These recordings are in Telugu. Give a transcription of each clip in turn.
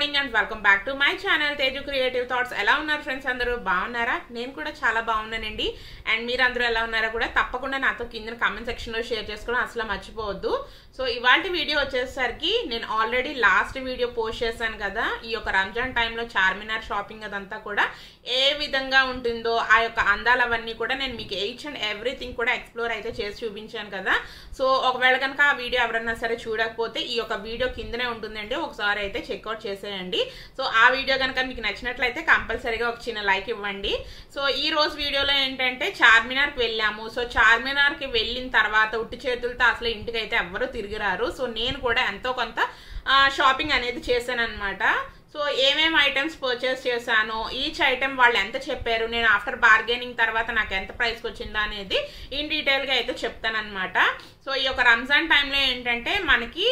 Morning and welcome back to my channel Teju creative thoughts. ఎలా ఉన్నారు ఫ్రెండ్స్? అందరూ బాగున్నారా? నేను కూడా చాలా బాగున్నానండి. అండ్ మీరు అందరూ ఎలా ఉన్నారో కూడా తప్పకుండా నాతో కింద కామెంట్ సెక్షన్లో షేర్ చేసుకోవడం అసలు మర్చిపోవద్దు. సో ఇవాళ వీడియో వచ్చేసరికి నేను ఆల్రెడీ లాస్ట్ వీడియో పోస్ట్ చేశాను కదా, ఈ యొక్క రంజాన్ టైంలో చార్మినార్ షాపింగ్ అదంతా కూడా ఏ విధంగా ఉంటుందో ఆ యొక్క అందాలు అవన్నీ కూడా నేను మీకు ఈచ్ అండ్ ఎవ్రీథింగ్ కూడా ఎక్స్ప్లోర్ అయితే చేసి చూపించాను కదా. సో ఒకవేళ కనుక ఆ వీడియో ఎవరన్నా సరే చూడకపోతే ఈ యొక్క వీడియో కిందనే ఉంటుందండి, ఒకసారి అయితే చెక్అవుట్ చేసేయండి. సో ఆ వీడియో కనుక మీకు నచ్చినట్లయితే కంపల్సరీగా ఒక చిన్న లైక్ ఇవ్వండి. సో ఈ రోజు వీడియోలో ఏంటంటే చార్మినార్కి వెళ్ళాము. సో చార్మినార్కి వెళ్ళిన తర్వాత ఉట్టి చేతులతో అసలు ఇంటికి అయితే ఎవ్వరూ తిరిగిరారు. సో నేను కూడా ఎంతో కొంత షాపింగ్ అనేది చేశాను అనమాట. సో ఏమేమి ఐటమ్స్ పర్చేస్ చేశాను, ఈచ్ ఐటమ్ వాళ్ళు ఎంత చెప్పారు, నేను ఆఫ్టర్ బార్గెనింగ్ తర్వాత నాకు ఎంత ప్రైస్కి వచ్చిందా అనేది ఇన్ డీటెయిల్గా అయితే చెప్తానమాట. సో ఈ యొక్క రంజాన్ టైంలో ఏంటంటే మనకి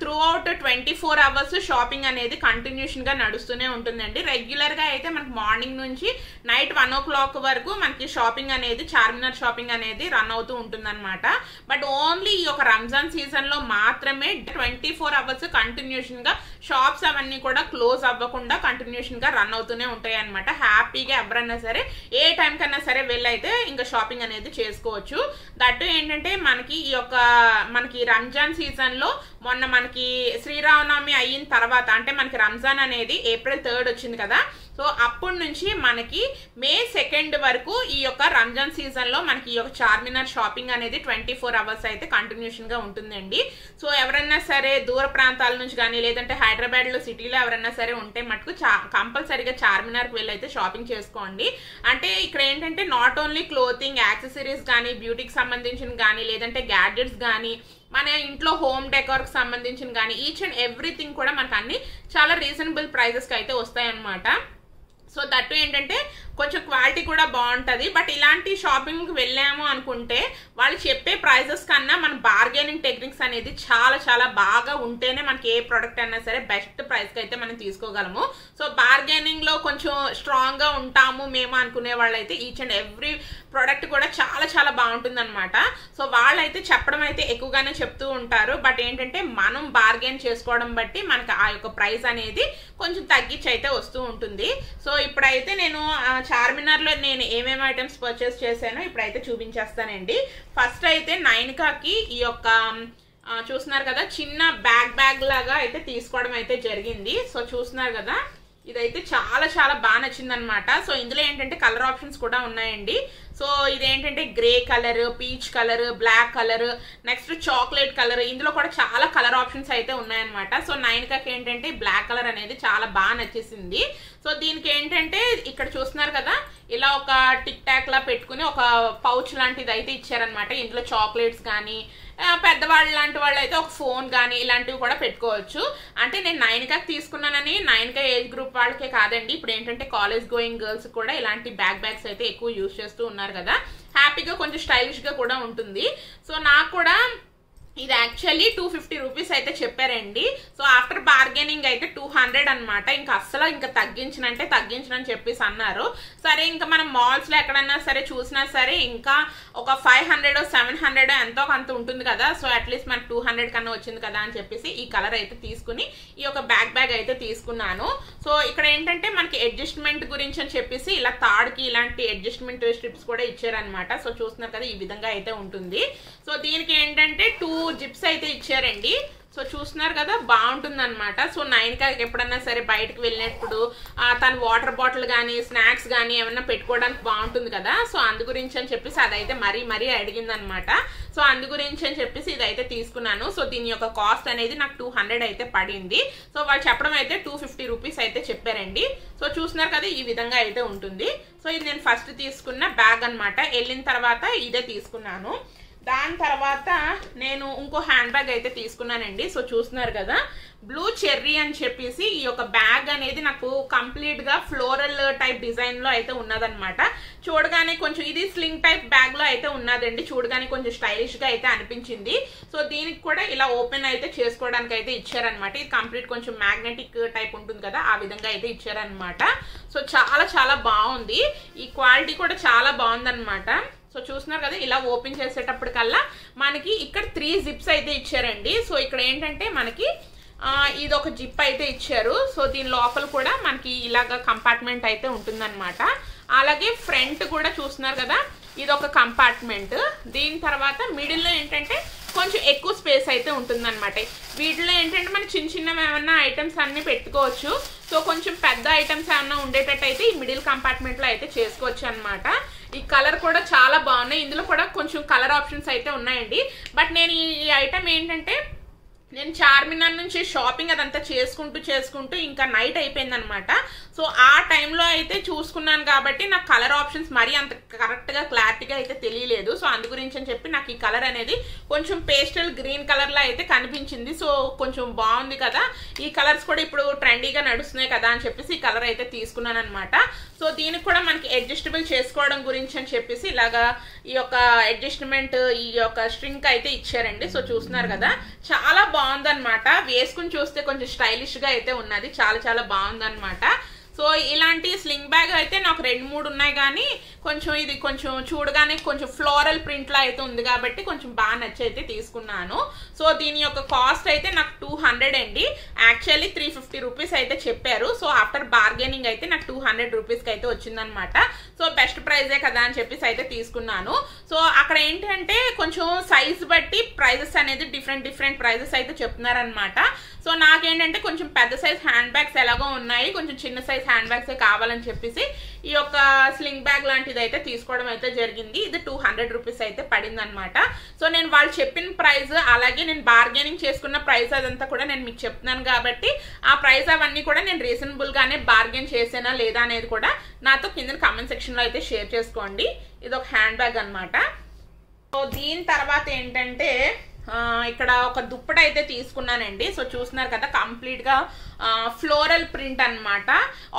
త్రూ అవుట్ 24 hours షాపింగ్ అనేది కంటిన్యూషన్గా నడుస్తూనే ఉంటుందండి. రెగ్యులర్గా అయితే మనకి మార్నింగ్ నుంచి నైట్ 1 o'clock వరకు మనకి షాపింగ్ అనేది చార్మినార్ షాపింగ్ అనేది రన్ అవుతూ ఉంటుందన్నమాట. బట్ ఓన్లీ ఈ యొక్క రంజాన్ సీజన్లో మాత్రమే 24 hours కంటిన్యూషన్గా షాప్స్ అవన్నీ కూడా క్లోజ్ అవ్వకుండా కంటిన్యూషన్గా రన్ అవుతూనే ఉంటాయి అనమాట. హ్యాపీగా ఎవరన్నా సరే ఏ టైం కన్నా సరే వెళ్ళైతే ఇంకా షాపింగ్ అనేది చేసుకోవచ్చు. దట్టు ఏంటంటే మనకి రంజాన్ సీజన్లో మొన్న మనకి శ్రీరామనవమి అయిన తర్వాత అంటే మనకి రంజాన్ అనేది April 3rd వచ్చింది కదా. సో అప్పటి నుంచి మనకి May 2nd వరకు ఈ యొక్క రంజాన్ సీజన్లో మనకి ఈ యొక్క చార్మినార్ షాపింగ్ అనేది 24 hours అయితే కంటిన్యూషన్గా ఉంటుందండి. సో ఎవరైనా సరే దూర ప్రాంతాల నుంచి కానీ లేదంటే హైదరాబాద్లో సిటీలో ఎవరైనా సరే ఉంటే మటుకు కంపల్సరీగా చార్మినార్కి వెళ్ళి అయితే షాపింగ్ చేసుకోండి. అంటే ఇక్కడ ఏంటంటే నాట్ ఓన్లీ క్లోతింగ్, యాక్సెసరీస్ కానీ, బ్యూటీకి సంబంధించిన కానీ లేదంటే గ్యాడ్జెట్స్ కానీ, మన ఇంట్లో హోమ్ డెకార్కి సంబంధించిన కానీ ఈచ్ అండ్ ఎవ్రీథింగ్ కూడా మనకు అన్ని చాలా రీజనబుల్ ప్రైజెస్కి అయితే వస్తాయన్నమాట. సో దట్టు ఏంటంటే కొంచెం క్వాలిటీ కూడా బాగుంటుంది. బట్ ఇలాంటి షాపింగ్కి వెళ్ళాము అనుకుంటే వాళ్ళు చెప్పే ప్రైజెస్ కన్నా మన బార్గెనింగ్ టెక్నిక్స్ అనేది చాలా చాలా బాగా ఉంటేనే మనకి ఏ ప్రోడక్ట్ అయినా సరే బెస్ట్ ప్రైస్కి అయితే మనం తీసుకోగలము. సో బార్గెనింగ్లో కొంచెం స్ట్రాంగ్గా ఉంటాము మేము అనుకునే వాళ్ళైతే ఈచ్ అండ్ ఎవ్రీ ప్రోడక్ట్ కూడా చాలా చాలా బాగుంటుంది అనమాట. సో వాళ్ళైతే చెప్పడం అయితే ఎక్కువగానే చెప్తూ ఉంటారు. బట్ ఏంటంటే మనం బార్గెన్ చేసుకోవడం బట్టి మనకి ఆ యొక్క ప్రైస్ అనేది కొంచెం తగ్గించి అయితే వస్తూ ఉంటుంది. సో ఇప్పుడైతే నేను చార్మినార్లో నేను ఏమేమి ఐటమ్స్ పర్చేస్ చేశానో ఇప్పుడైతే చూపించేస్తానండి. ఫస్ట్ అయితే నైనికాకి ఈ యొక్క చూస్తున్నారు కదా చిన్న బ్యాగ్ లాగా అయితే తీసుకోవడం అయితే జరిగింది. సో చూస్తున్నారు కదా, ఇదైతే చాలా చాలా బాగా నచ్చింది అనమాట. సో ఇందులో ఏంటంటే కలర్ ఆప్షన్స్ కూడా ఉన్నాయండి. సో ఇదేంటంటే grey colour, peach colour, black colour, next chocolate colour, ఇందులో కూడా చాలా కలర్ ఆప్షన్స్ అయితే ఉన్నాయన్నమాట. సో నైనికాకి ఏంటంటే బ్లాక్ కలర్ అనేది చాలా బాగా నచ్చేసింది. సో దీనికి ఏంటంటే ఇక్కడ చూస్తున్నారు కదా, ఇలా ఒక టిక్ టాక్ లా పెట్టుకుని ఒక పౌచ్ లాంటిది అయితే ఇచ్చారనమాట. ఇందులో చాక్లెట్స్ కానీ పెద్దవాళ్ళు లాంటి వాళ్ళు అయితే ఒక ఫోన్ కానీ ఇలాంటివి కూడా పెట్టుకోవచ్చు. అంటే నేను నైనికాకి తీసుకున్నానని నైనికా ఏజ్ గ్రూప్ వాళ్ళకే కాదండి, ఇప్పుడు ఏంటంటే కాలేజ్ గోయింగ్ గర్ల్స్ కూడా ఇలాంటి బ్యాగ్స్ అయితే ఎక్కువ యూజ్ చేస్తూ ఉన్నారు కదా. హ్యాపీగా కొంచెం స్టైలిష్గా కూడా ఉంటుంది. సో నాకు కూడా ఇది యాక్చువల్లీ 250 రూపీస్ అయితే చెప్పారండి. సో ఆఫ్టర్ బార్గెనింగ్ అయితే 200 అనమాట. ఇంకా అస్సలు ఇంకా తగ్గించనని చెప్పేసి అన్నారు. సరే ఇంకా మనం మాల్స్లో ఎక్కడన్నా సరే చూసినా సరే ఇంకా ఒక 500 700 ఎంతో కొంత ఉంటుంది కదా. సో అట్లీస్ట్ మనకు 200 కన్నా వచ్చింది కదా అని చెప్పేసి ఈ కలర్ అయితే తీసుకుని ఈ యొక్క బ్యాగ్ అయితే తీసుకున్నాను. సో ఇక్కడ ఏంటంటే మనకి అడ్జస్ట్మెంట్ గురించి అని చెప్పేసి ఇలా తాడుకి ఇలాంటి అడ్జస్ట్మెంట్ స్ట్రిప్స్ కూడా ఇచ్చారనమాట. సో చూస్తున్నారు కదా, ఈ విధంగా అయితే ఉంటుంది. సో దీనికి ఏంటంటే 2 జిప్స్ అయితే ఇచ్చారండి. సో చూస్తున్నారు కదా, బాగుంటుంది అనమాట. సో నైనికాకి ఎప్పుడన్నా సరే బయటకు వెళ్ళినప్పుడు తను వాటర్ బాటిల్ కానీ స్నాక్స్ కానీ ఏమన్నా పెట్టుకోవడానికి బాగుంటుంది కదా. సో అందు గురించి అని చెప్పేసి అదైతే మరీ అడిగింది అనమాట. సో అందు గురించి అని చెప్పేసి ఇదైతే తీసుకున్నాను. సో దీని యొక్క కాస్ట్ అనేది నాకు 200 అయితే పడింది. సో వాళ్ళు చెప్పడం అయితే 250 రూపీస్ అయితే చెప్పారండి. సో చూస్తున్నారు కదా, ఈ విధంగా అయితే ఉంటుంది. సో ఇది నేను ఫస్ట్ తీసుకున్న బ్యాగ్ అనమాట. వెళ్ళిన తర్వాత ఇదే తీసుకున్నాను. దాని తర్వాత నేను ఇంకో హ్యాండ్ బ్యాగ్ అయితే తీసుకున్నానండి. సో చూస్తున్నారు కదా, బ్లూ చెర్రీ అని చెప్పేసి ఈ యొక్క బ్యాగ్ అనేది నాకు కంప్లీట్గా ఫ్లోరల్ టైప్ డిజైన్లో అయితే ఉన్నదనమాట. చూడగానే కొంచెం ఇది స్లింగ్ టైప్ బ్యాగ్లో అయితే ఉన్నదండి. చూడగానే కొంచెం స్టైలిష్గా అయితే అనిపించింది. సో దీనికి కూడా ఇలా ఓపెన్ అయితే చేసుకోవడానికి అయితే ఇచ్చారనమాట. ఇది కంప్లీట్ కొంచెం మ్యాగ్నెటిక్ టైప్ ఉంటుంది కదా, ఆ విధంగా అయితే ఇచ్చారనమాట. సో చాలా చాలా బాగుంది. ఈ క్వాలిటీ కూడా చాలా బాగుందనమాట. సో చూస్తున్నారు కదా, ఇలా ఓపెన్ చేసేటప్పటికల్లా మనకి ఇక్కడ 3 జిప్స్ అయితే ఇచ్చారండి. సో ఇక్కడ ఏంటంటే మనకి ఇది ఒక జిప్ అయితే ఇచ్చారు. సో దీని లోపల కూడా మనకి ఇలాగ కంపార్ట్మెంట్ అయితే ఉంటుందన్నమాట. అలాగే ఫ్రంట్ కూడా చూస్తున్నారు కదా, ఇది ఒక కంపార్ట్మెంట్. దీని తర్వాత మిడిల్లో ఏంటంటే కొంచెం ఎక్కువ స్పేస్ అయితే ఉంటుందన్నమాట. వీటిలో ఏంటంటే మనం చిన్న చిన్నవి ఏమన్నా ఐటమ్స్ అన్నీ పెట్టుకోవచ్చు. సో కొంచెం పెద్ద ఐటమ్స్ ఏమన్నా ఉండేటట్టు అయితే ఈ మిడిల్ కంపార్ట్మెంట్లో అయితే చేసుకోవచ్చు అనమాట. ఈ కలర్ కూడా చాలా బాగున్నాయి. ఇందులో కూడా కొంచెం కలర్ ఆప్షన్స్ అయితే ఉన్నాయండి. బట్ నేను ఈ ఐటమ్ ఏంటంటే నేను చార్మినార్ నుంచి షాపింగ్ అదంతా చేసుకుంటూ ఇంకా నైట్ అయిపోయింది అనమాట. సో ఆ టైంలో అయితే చూసుకున్నాను కాబట్టి నాకు కలర్ ఆప్షన్స్ మరీ అంత కరెక్ట్గా క్లారిటీగా అయితే తెలియలేదు. సో అందు గురించి అని చెప్పి నాకు ఈ కలర్ అనేది కొంచెం పేస్టల్ గ్రీన్ కలర్లో అయితే కనిపించింది. సో కొంచెం బాగుంది కదా, ఈ కలర్స్ కూడా ఇప్పుడు ట్రెండీగా నడుస్తున్నాయి కదా అని చెప్పేసి ఈ కలర్ అయితే తీసుకున్నాను అనమాట. సో దీనికి కూడా మనకి అడ్జస్టబుల్ చేసుకోవడం గురించి అని చెప్పేసి ఇలాగా ఈ యొక్క అడ్జస్ట్మెంట్ ఈ యొక్క స్ట్రింగ్ అయితే ఇచ్చారండి. సో చూస్తున్నారు కదా, చాలా బాగుందన్నమాట. వేసుకుని చూస్తే కొంచెం స్టైలిష్ గా అయితే ఉన్నది, చాలా బాగుందన్నమాట. సో ఇలాంటి స్లింగ్ బ్యాగ్ అయితే నాకు 2-3 ఉన్నాయి, కానీ కొంచెం ఇది కొంచెం చూడగానే కొంచెం ఫ్లోరల్ ప్రింట్ లా అయితే ఉంది కాబట్టి కొంచెం బాగా నచ్చి అయితే తీసుకున్నాను. సో దీని యొక్క కాస్ట్ అయితే నాకు 200 అండి. యాక్చువల్లీ 350 రూపీస్ అయితే చెప్పారు. సో ఆఫ్టర్ బార్గెనింగ్ అయితే నాకు 200 రూపీస్కి అయితే వచ్చిందనమాట. సో బెస్ట్ ప్రైజే కదా అని చెప్పేసి అయితే తీసుకున్నాను. సో అక్కడ ఏంటంటే కొంచెం సైజ్ బట్టి ప్రైజెస్ అనేది డిఫరెంట్ ప్రైజెస్ అయితే చెప్తున్నారనమాట. సో నాకేంటంటే కొంచెం పెద్ద సైజ్ హ్యాండ్ బ్యాగ్స్ ఎలాగో ఉన్నాయి, కొంచెం చిన్న సైజ్ హ్యాండ్ బ్యాగ్సే కావాలని చెప్పేసి ఈ యొక్క స్లింగ్ బ్యాగ్ లాంటిది అయితే తీసుకోవడం అయితే జరిగింది. ఇది 200 రూపీస్ అయితే పడింది అనమాట. సో నేను వాళ్ళు చెప్పిన ప్రైస్ అలాగే నేను బార్గెనింగ్ చేసుకున్న ప్రైస్ అదంతా కూడా నేను మీకు చెప్తున్నాను కాబట్టి ఆ ప్రైస్ అవన్నీ కూడా నేను రీజనబుల్ గానే బార్గెన్ చేసానా లేదా అనేది కూడా నాతో కింద కామెంట్ సెక్షన్ లో అయితే షేర్ చేసుకోండి. ఇది ఒక హ్యాండ్ బ్యాగ్ అనమాట. సో దీని తర్వాత ఏంటంటే ఇక్కడ ఒక దుప్పట అయితే తీసుకున్నానండి. సో చూస్తున్నారు కదా, కంప్లీట్ గా ఫ్లోరల్ ప్రింట్ అనమాట.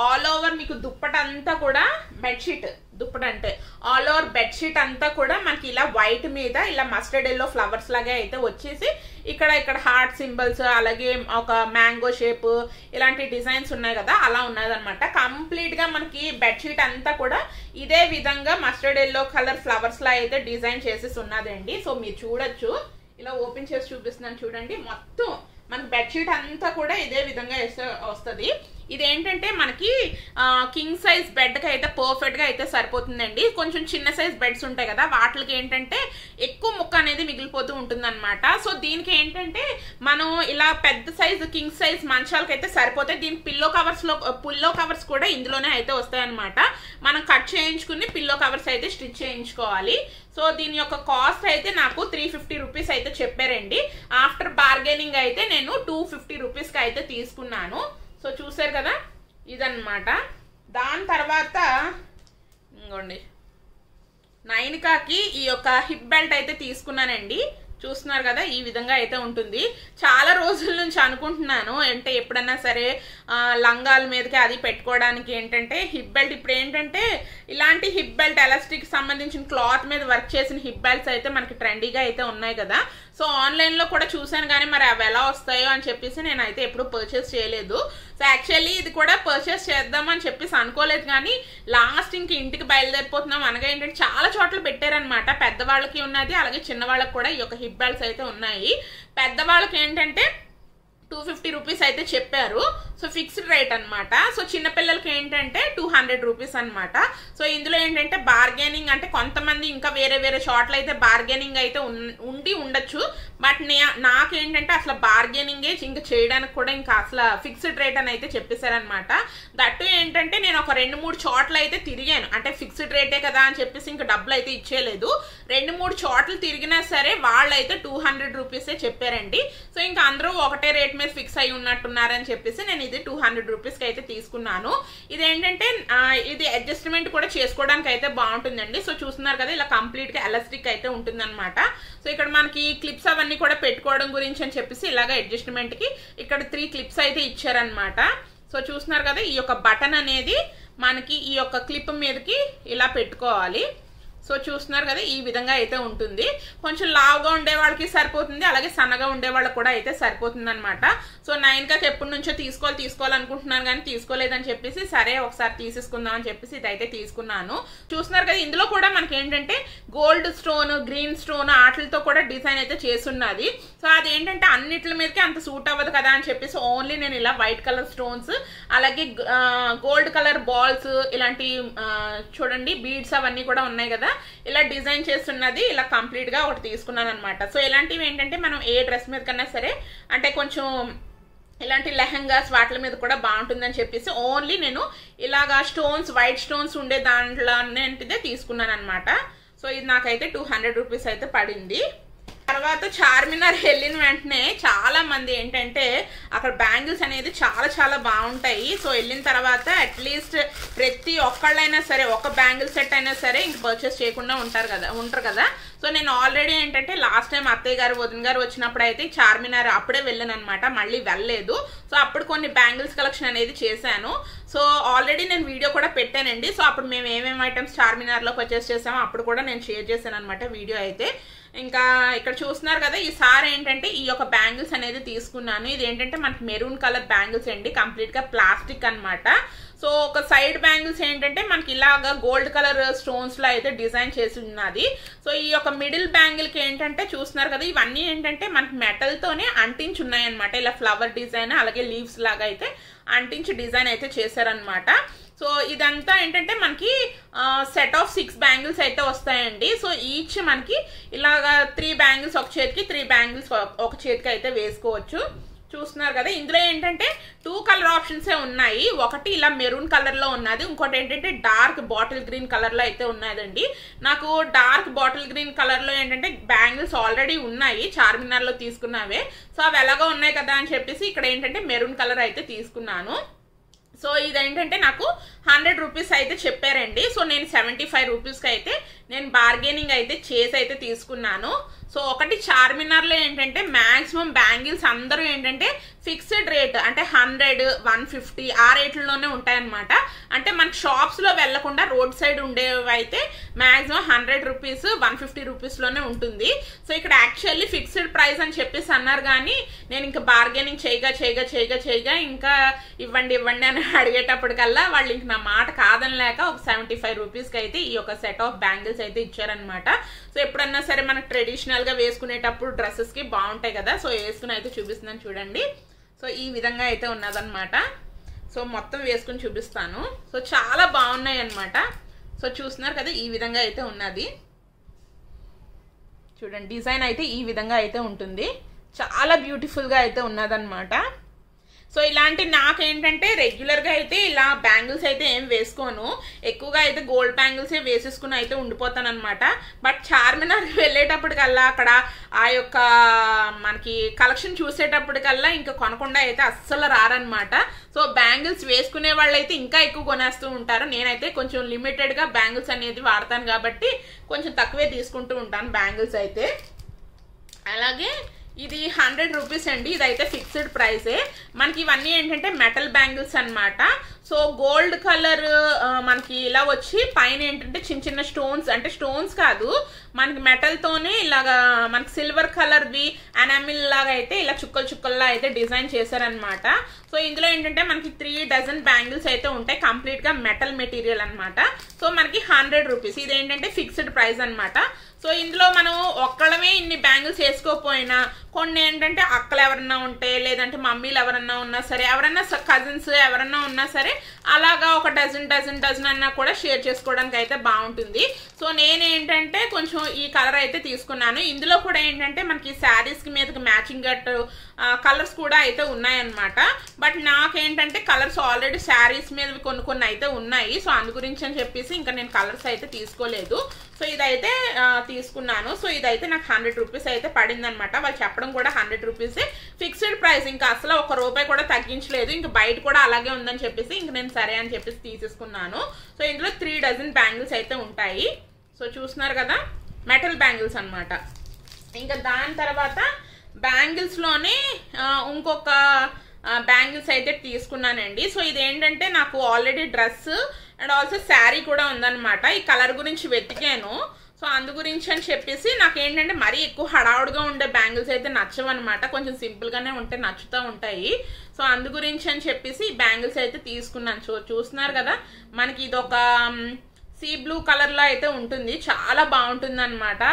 ఆల్ ఓవర్ మీకు దుప్పట అంతా కూడా బెడ్షీట్, దుప్పట అంటే ఆల్ ఓవర్ బెడ్షీట్ అంతా కూడా మనకి ఇలా వైట్ మీద ఇలా మస్టర్డ్ ఎల్లో ఫ్లవర్స్ లాగా అయితే వచ్చేసి ఇక్కడ హార్ట్ సింబల్స్ అలాగే ఒక మ్యాంగో షేప్ ఇలాంటి డిజైన్స్ ఉన్నాయి కదా, అలా ఉన్నదన్నమాట. కంప్లీట్ గా మనకి బెడ్షీట్ అంతా కూడా ఇదే విధంగా మస్టర్డ్ ఎల్లో కలర్ ఫ్లవర్స్ లా అయితే డిజైన్ చేసేసి ఉన్నదండి. సో మీరు చూడొచ్చు, ఇలా ఓపెన్ చేసి చూపిస్తున్నాను చూడండి. మొత్తం మనకి బెడ్షీట్ అంతా కూడా ఇదే విధంగా వస్తుంది. ఇదేంటంటే మనకి కింగ్ సైజ్ బెడ్ కి అయితే పర్ఫెక్ట్ గా అయితే సరిపోతుందండి. కొంచెం చిన్న సైజ్ బెడ్స్ ఉంటాయి కదా, వాటికి ఏంటంటే ఎక్కువ ముక్క అనేది మిగిలిపోతూ ఉంటుంది అనమాట. సో దీనికి ఏంటంటే మనం ఇలా పెద్ద సైజ్ కింగ్ సైజ్ మంచాలకి అయితే సరిపోతాయి. దీనికి పిల్లో కవర్స్ కూడా ఇందులోనే అయితే వస్తాయి అనమాట. మనం కట్ చేయించుకుని పిల్లో కవర్స్ అయితే స్టిచ్ చేయించుకోవాలి. సో దీని యొక్క కాస్ట్ అయితే నాకు 350 రూపీస్ అయితే చెప్పారండి. ఆఫ్టర్ బార్గెనింగ్ అయితే నేను 250 రూపీస్కి అయితే తీసుకున్నాను. సో చూసారు కదా, ఇదన్నమాట. దాని తర్వాత ఇంకోండి నైనికాకి ఈ యొక్క హిప్ బెల్ట్ అయితే తీసుకున్నానండి. చూస్తున్నారు కదా, ఈ విధంగా అయితే ఉంటుంది. చాలా రోజుల నుంచి అనుకుంటున్నాను అంటే ఎప్పుడన్నా సరే లంగాల మీదకి అది పెట్టుకోవడానికి ఏంటంటే హిప్ బెల్ట్. ఇప్పుడు ఏంటంటే ఇలాంటి హిప్ బెల్ట్ ఎలాస్టిక్ సంబంధించిన క్లాత్ మీద వర్క్ చేసిన హిప్ బెల్ట్స్ అయితే మనకి ట్రెండీగా అయితే ఉన్నాయి కదా. సో ఆన్లైన్లో కూడా చూసాను, కానీ మరి అవి ఎలా వస్తాయో అని చెప్పేసి నేను అయితే ఎప్పుడు పర్చేస్ చేయలేదు. సో యాక్చువల్లీ ఇది కూడా పర్చేస్ చేద్దామని చెప్పేసి అనుకోలేదు, కానీ లాస్ట్ ఇంటికి బయలుదేరిపోతున్నాం అనగా ఏంటంటే చాలా చోట్ల పెట్టారనమాట. పెద్దవాళ్ళకి ఉన్నది అలాగే చిన్నవాళ్ళకి కూడా ఈ యొక్క హిప్ బెల్ట్స్ అయితే ఉన్నాయి. పెద్దవాళ్ళకి ఏంటంటే 250 రూపీస్ అయితే చెప్పారు. సో ఫిక్స్డ్ రేట్ అనమాట. సో చిన్నపిల్లలకి ఏంటంటే 200 రూపీస్ అనమాట. సో ఇందులో ఏంటంటే బార్గెనింగ్ అంటే కొంతమంది ఇంకా వేరే చోట్ల అయితే బార్గెనింగ్ అయితే ఉండొచ్చు. బట్ నాకేంటంటే అసలు బార్గెనింగే ఇంకా చేయడానికి కూడా ఇంకా అసలు ఫిక్స్డ్ రేట్ అని అయితే చెప్పేశారనమాట. దట్టు ఏంటంటే నేను ఒక 2-3 చోట్ల అయితే తిరిగాను. అంటే ఫిక్స్డ్ రేటే కదా అని చెప్పేసి ఇంకా డబ్బులు అయితే ఇచ్చేయలేదు. 2-3 చోట్ల తిరిగినా సరే వాళ్ళైతే 200 రూపీసే చెప్పారండి. సో ఇంకా అందరూ ఒకటే రేట్ మీద ఫిక్స్ అయి ఉన్నట్టున్నారని చెప్పేసి నేను ఇది 200 రూపీస్కి అయితే తీసుకున్నాను. ఇదేంటంటే ఇది అడ్జస్ట్మెంట్ కూడా చేసుకోవడానికి అయితే బాగుంటుందండి. సో చూస్తున్నారు కదా, ఇలా కంప్లీట్గా ఎలాస్టిక్ అయితే ఉంటుందన్నమాట. సో ఇక్కడ మనకి క్లిప్స్ అవన్నీ కూడా పెట్టుకోవడం గురించి అని చెప్పేసి ఇలాగ అడ్జస్ట్మెంట్కి ఇక్కడ 3 క్లిప్స్ అయితే ఇచ్చారనమాట. సో చూస్తున్నారు కదా, ఈ యొక్క బటన్ అనేది మనకి ఈ యొక్క క్లిప్ మీదకి ఇలా పెట్టుకోవాలి. సో చూస్తున్నారు కదా ఈ విధంగా అయితే ఉంటుంది. కొంచెం లావుగా ఉండే వాళ్ళకి సరిపోతుంది, అలాగే సన్నగా ఉండే వాళ్ళకి కూడా అయితే సరిపోతుంది అనమాట. సో 9Kకి ఎప్పటి నుంచో తీసుకోవాలనుకుంటున్నాను కానీ తీసుకోలేదని చెప్పేసి సరే ఒకసారి తీసేసుకుందాం అని చెప్పేసి ఇదైతే తీసుకున్నాను. చూస్తున్నారు కదా ఇందులో కూడా మనకి ఏంటంటే గోల్డ్ స్టోన్, గ్రీన్ స్టోన్ ఆటలతో కూడా డిజైన్ అయితే చేస్తున్నది. సో అదేంటంటే అన్నిటి మీదకి అంత సూట్ అవ్వదు కదా అని చెప్పేసి ఓన్లీ నేను ఇలా వైట్ కలర్ స్టోన్స్, అలాగే గోల్డ్ కలర్ బాల్స్, ఇలాంటి చూడండి బీడ్స్ అవన్నీ కూడా ఉన్నాయి కదా, ఇలా డిజైన్ చేస్తున్నది ఇలా కంప్లీట్ గా ఒకటి తీసుకున్నాను అనమాట. సో ఇలాంటివి ఏంటంటే మనం ఏ డ్రెస్ మీద కన్నా సరే అంటే కొంచెం ఇలాంటి లెహంగాస్ వాటి మీద కూడా బాగుంటుందని చెప్పేసి ఓన్లీ నేను ఇలాగా స్టోన్స్, వైట్ స్టోన్స్ ఉండే దాంట్లో అన్నింటిదే తీసుకున్నాను అనమాట. సో ఇది నాకైతే 200 రూపీస్ అయితే పడింది. తర్వాత చార్మినార్ వెళ్ళిన వెంటనే చాలా మంది ఏంటంటే అక్కడ బ్యాంగిల్స్ అనేది చాలా బాగుంటాయి. సో వెళ్ళిన తర్వాత అట్లీస్ట్ ప్రతి ఒక్కళ్ళైనా సరే ఒక బ్యాంగిల్ సెట్ అయినా సరే ఇంక పర్చేస్ చేయకుండా ఉంటారు కదా. సో నేను ఆల్రెడీ ఏంటంటే లాస్ట్ టైం అత్తయ్య గారు వదిన గారు వచ్చినప్పుడు అయితే చార్మినార్ అప్పుడే వెళ్ళాను అనమాట, మళ్ళీ వెళ్ళలేదు. సో అప్పుడు కొన్ని బ్యాంగిల్స్ కలెక్షన్ అనేది చేశాను. సో ఆల్రెడీ నేను వీడియో కూడా పెట్టానండి. సో అప్పుడు మేము ఏమేమి ఐటమ్స్ చార్మినార్లో పర్చేస్ చేసామో అప్పుడు కూడా నేను షేర్ చేశాను అనమాట వీడియో అయితే. ఇంకా ఇక్కడ చూస్తున్నారు కదా ఈసారి ఏంటంటే ఈ యొక్క బ్యాంగిల్స్ అనేది తీసుకున్నాను. ఇది ఏంటంటే మనకి మెరూన్ కలర్ బ్యాంగిల్స్ అండి, కంప్లీట్ గా ప్లాస్టిక్ అనమాట. సో ఒక సైడ్ బ్యాంగిల్స్ ఏంటంటే మనకి ఇలాగా గోల్డ్ కలర్ స్టోన్స్ లో అయితే డిజైన్ చేసి ఉన్నది. సో ఈ యొక్క మిడిల్ బ్యాంగిల్ కి ఏంటంటే చూస్తున్నారు కదా ఇవన్నీ ఏంటంటే మనకి మెటల్ తోనే అంటించి ఉన్నాయి అనమాట. ఇలా ఫ్లవర్ డిజైన్ అలాగే లీవ్స్ లాగా అయితే అంటించి డిజైన్ అయితే చేశారనమాట. సో ఇదంతా ఏంటంటే మనకి సెట్ ఆఫ్ 6 బ్యాంగిల్స్ అయితే వస్తాయండి. సో ఈచ్ మనకి ఇలాగా 3 బ్యాంగిల్స్ ఒక చేతికి, 3 బ్యాంగిల్స్ ఒక చేతికి అయితే వేసుకోవచ్చు. చూస్తున్నారు కదా ఇందులో ఏంటంటే 2 కలర్ ఆప్షన్సే ఉన్నాయి. ఒకటి ఇలా మెరూన్ కలర్ లో ఉన్నది, ఇంకోటి ఏంటంటే డార్క్ బాటిల్ గ్రీన్ కలర్ లో అయితే ఉన్నదండి. నాకు డార్క్ బాటిల్ గ్రీన్ కలర్ లో ఏంటంటే బ్యాంగిల్స్ ఆల్రెడీ ఉన్నాయి చార్మినార్ లో తీసుకున్నవే. సో అవి ఎలాగో ఉన్నాయి కదా అని చెప్పేసి ఇక్కడ ఏంటంటే మెరూన్ కలర్ అయితే తీసుకున్నాను. సో ఇదేంటంటే నాకు 100 రూపీస్ అయితే చెప్పారండి. సో నేను 75 రూపీస్కి అయితే నేను బార్గెనింగ్ అయితే చేసి అయితే తీసుకున్నాను. సో ఒకటి చార్మినార్లో ఏంటంటే మ్యాక్సిమం బ్యాంగిల్స్ అందరూ ఏంటంటే ఫిక్స్డ్ రేట్ అంటే 100, 150 ఆ రేట్లలోనే ఉంటాయన్నమాట. అంటే మనకి షాప్స్లో వెళ్లకుండా రోడ్ సైడ్ ఉండేవి అయితే మ్యాక్సిమం 100 రూపీస్, 150 రూపీస్లోనే ఉంటుంది. సో ఇక్కడ యాక్చువల్లీ ఫిక్స్డ్ ప్రైస్ అని చెప్పేసి అన్నారు, కానీ నేను ఇంకా బార్గెనింగ్ చేయగా ఇంకా ఇవ్వండి అని అడిగేటప్పటికల్లా వాళ్ళు ఇంక నా మాట కాదనలేక ఒక 75 రూపీస్కి అయితే ఈ యొక్క సెట్ ఆఫ్ బ్యాంగిల్స్ అయితే ఇచ్చారనమాట. సో ఎప్పుడన్నా సరే మనకు ట్రెడిషనల్ గా వేసుకునేటప్పుడు డ్రెస్సెస్ కి బాగుంటాయి కదా. సో వేసుకుని అయితే చూపిస్తున్నాను చూడండి. సో ఈ విధంగా అయితే ఉన్నదన్నమాట. సో మొత్తం వేసుకుని చూపిస్తాను. సో చాలా బాగున్నాయి అన్నమాట. సో చూస్తున్నారు కదా ఈ విధంగా అయితే ఉన్నది చూడండి. డిజైన్ అయితే ఈ విధంగా అయితే ఉంటుంది, చాలా బ్యూటిఫుల్ గా అయితే ఉన్నదన్నమాట. సో ఇలాంటి నాకేంటంటే రెగ్యులర్గా అయితే ఇలా బ్యాంగిల్స్ అయితే ఏం వేసుకోను, ఎక్కువగా అయితే గోల్డ్ బ్యాంగిల్సే వేసేసుకుని అయితే ఉండిపోతాను అనమాట. బట్ చార్మినార్కి వెళ్ళేటప్పటికల్లా అక్కడ ఆ యొక్క మనకి కలెక్షన్ చూసేటప్పటికల్లా ఇంకా కొనకుండా అయితే అస్సలు రారనమాట. సో బ్యాంగిల్స్ వేసుకునే వాళ్ళు అయితే ఇంకా ఎక్కువ కొనేస్తూ ఉంటారు. నేనైతే కొంచెం లిమిటెడ్గా బ్యాంగిల్స్ అనేది వాడతాను కాబట్టి కొంచెం తక్కువే తీసుకుంటూ ఉంటాను బ్యాంగిల్స్ అయితే. అలాగే ఇది 100 రూపీస్ అండి, ఇదైతే ఫిక్స్డ్ ప్రైసే. మనకి ఇవన్నీ ఏంటంటే మెటల్ బ్యాంగిల్స్ అన్నమాట. సో గోల్డ్ కలర్ మనకి ఇలా వచ్చి పైన ఏంటంటే చిన్న స్టోన్స్, అంటే స్టోన్స్ కాదు మనకి మెటల్ తోనే ఇలాగా మనకి సిల్వర్ కలర్ వి ఎనామిల్ లాగా అయితే ఇలా చుక్కల్లా అయితే డిజైన్ చేశారనమాట. సో ఇందులో ఏంటంటే మనకి 3 డజన్ బ్యాంగిల్స్ అయితే ఉంటాయి, కంప్లీట్ గా మెటల్ మెటీరియల్ అనమాట. సో మనకి 100 రూపీస్, ఇదేంటంటే ఫిక్స్డ్ ప్రైస్ అనమాట. సో ఇందులో మనం ఒక్కడమే ఇన్ని బ్యాంగిల్స్ వేసుకోకపోయినా కొన్ని ఏంటంటే అక్కలు ఎవరన్నా ఉంటే, లేదంటే మమ్మీలు ఎవరన్నా ఉన్నా సరే, ఎవరన్నా కజిన్స్ ఎవరన్నా ఉన్నా సరే అలాగా ఒక డజన్ అన్నా కూడా షేర్ చేసుకోవడానికి అయితే బాగుంటుంది. సో నేనేంటంటే కొంచెం ఈ కలర్ అయితే తీసుకున్నాను. ఇందులో కూడా ఏంటంటే మనకి శారీస్ కి మీదకి మ్యాచింగ్ కలర్స్ కూడా అయితే ఉన్నాయన్నమాట. బట్ నాకేంటంటే కలర్స్ ఆల్రెడీ శారీస్ మీద కొన్ని అయితే ఉన్నాయి. సో అందు గురించి అని చెప్పేసి ఇంకా నేను కలర్స్ అయితే తీసుకోలేదు. సో ఇదైతే తీసుకున్నాను. సో ఇదైతే నాకు 100 రూపీస్ అయితే పడింది అనమాట. వాళ్ళు చెప్పడం కూడా 100 రూపీసే ఫిక్స్డ్ ప్రైస్, ఇంకా అసలు ₹1 కూడా తగ్గించలేదు. ఇంకా బయట కూడా అలాగే ఉందని చెప్పేసి ఇంక నేను సరే అని చెప్పేసి తీసేసుకున్నాను. సో ఇందులో 3 డజన్ బ్యాంగిల్స్ అయితే ఉంటాయి. సో చూస్తున్నారు కదా మెటల్ బ్యాంగిల్స్ అనమాట. ఇంకా దాని తర్వాత బ్యాంగిల్స్ లోనే ఇంకొక బ్యాంగిల్స్ అయితే తీసుకున్నానండి. సో ఇదేంటంటే నాకు already dress and also sari కూడా ఉందన్నమాట. ఈ కలర్ గురించి వెతికాను. సో అందు గురించి అని చెప్పేసి నాకేంటంటే మరీ ఎక్కువ హడావుడిగా ఉండే బ్యాంగిల్స్ అయితే నచ్చవన్నమాట. కొంచెం సింపుల్గానే ఉంటే నచ్చుతూ ఉంటాయి. సో అందు గురించి అని చెప్పేసి ఈ బ్యాంగిల్స్ అయితే తీసుకున్నాను. సో చూస్తున్నారు కదా, మనకి ఇది ఒక సీ బ్లూ కలర్లో అయితే ఉంటుంది. చాలా బాగుంటుంది అనమాట.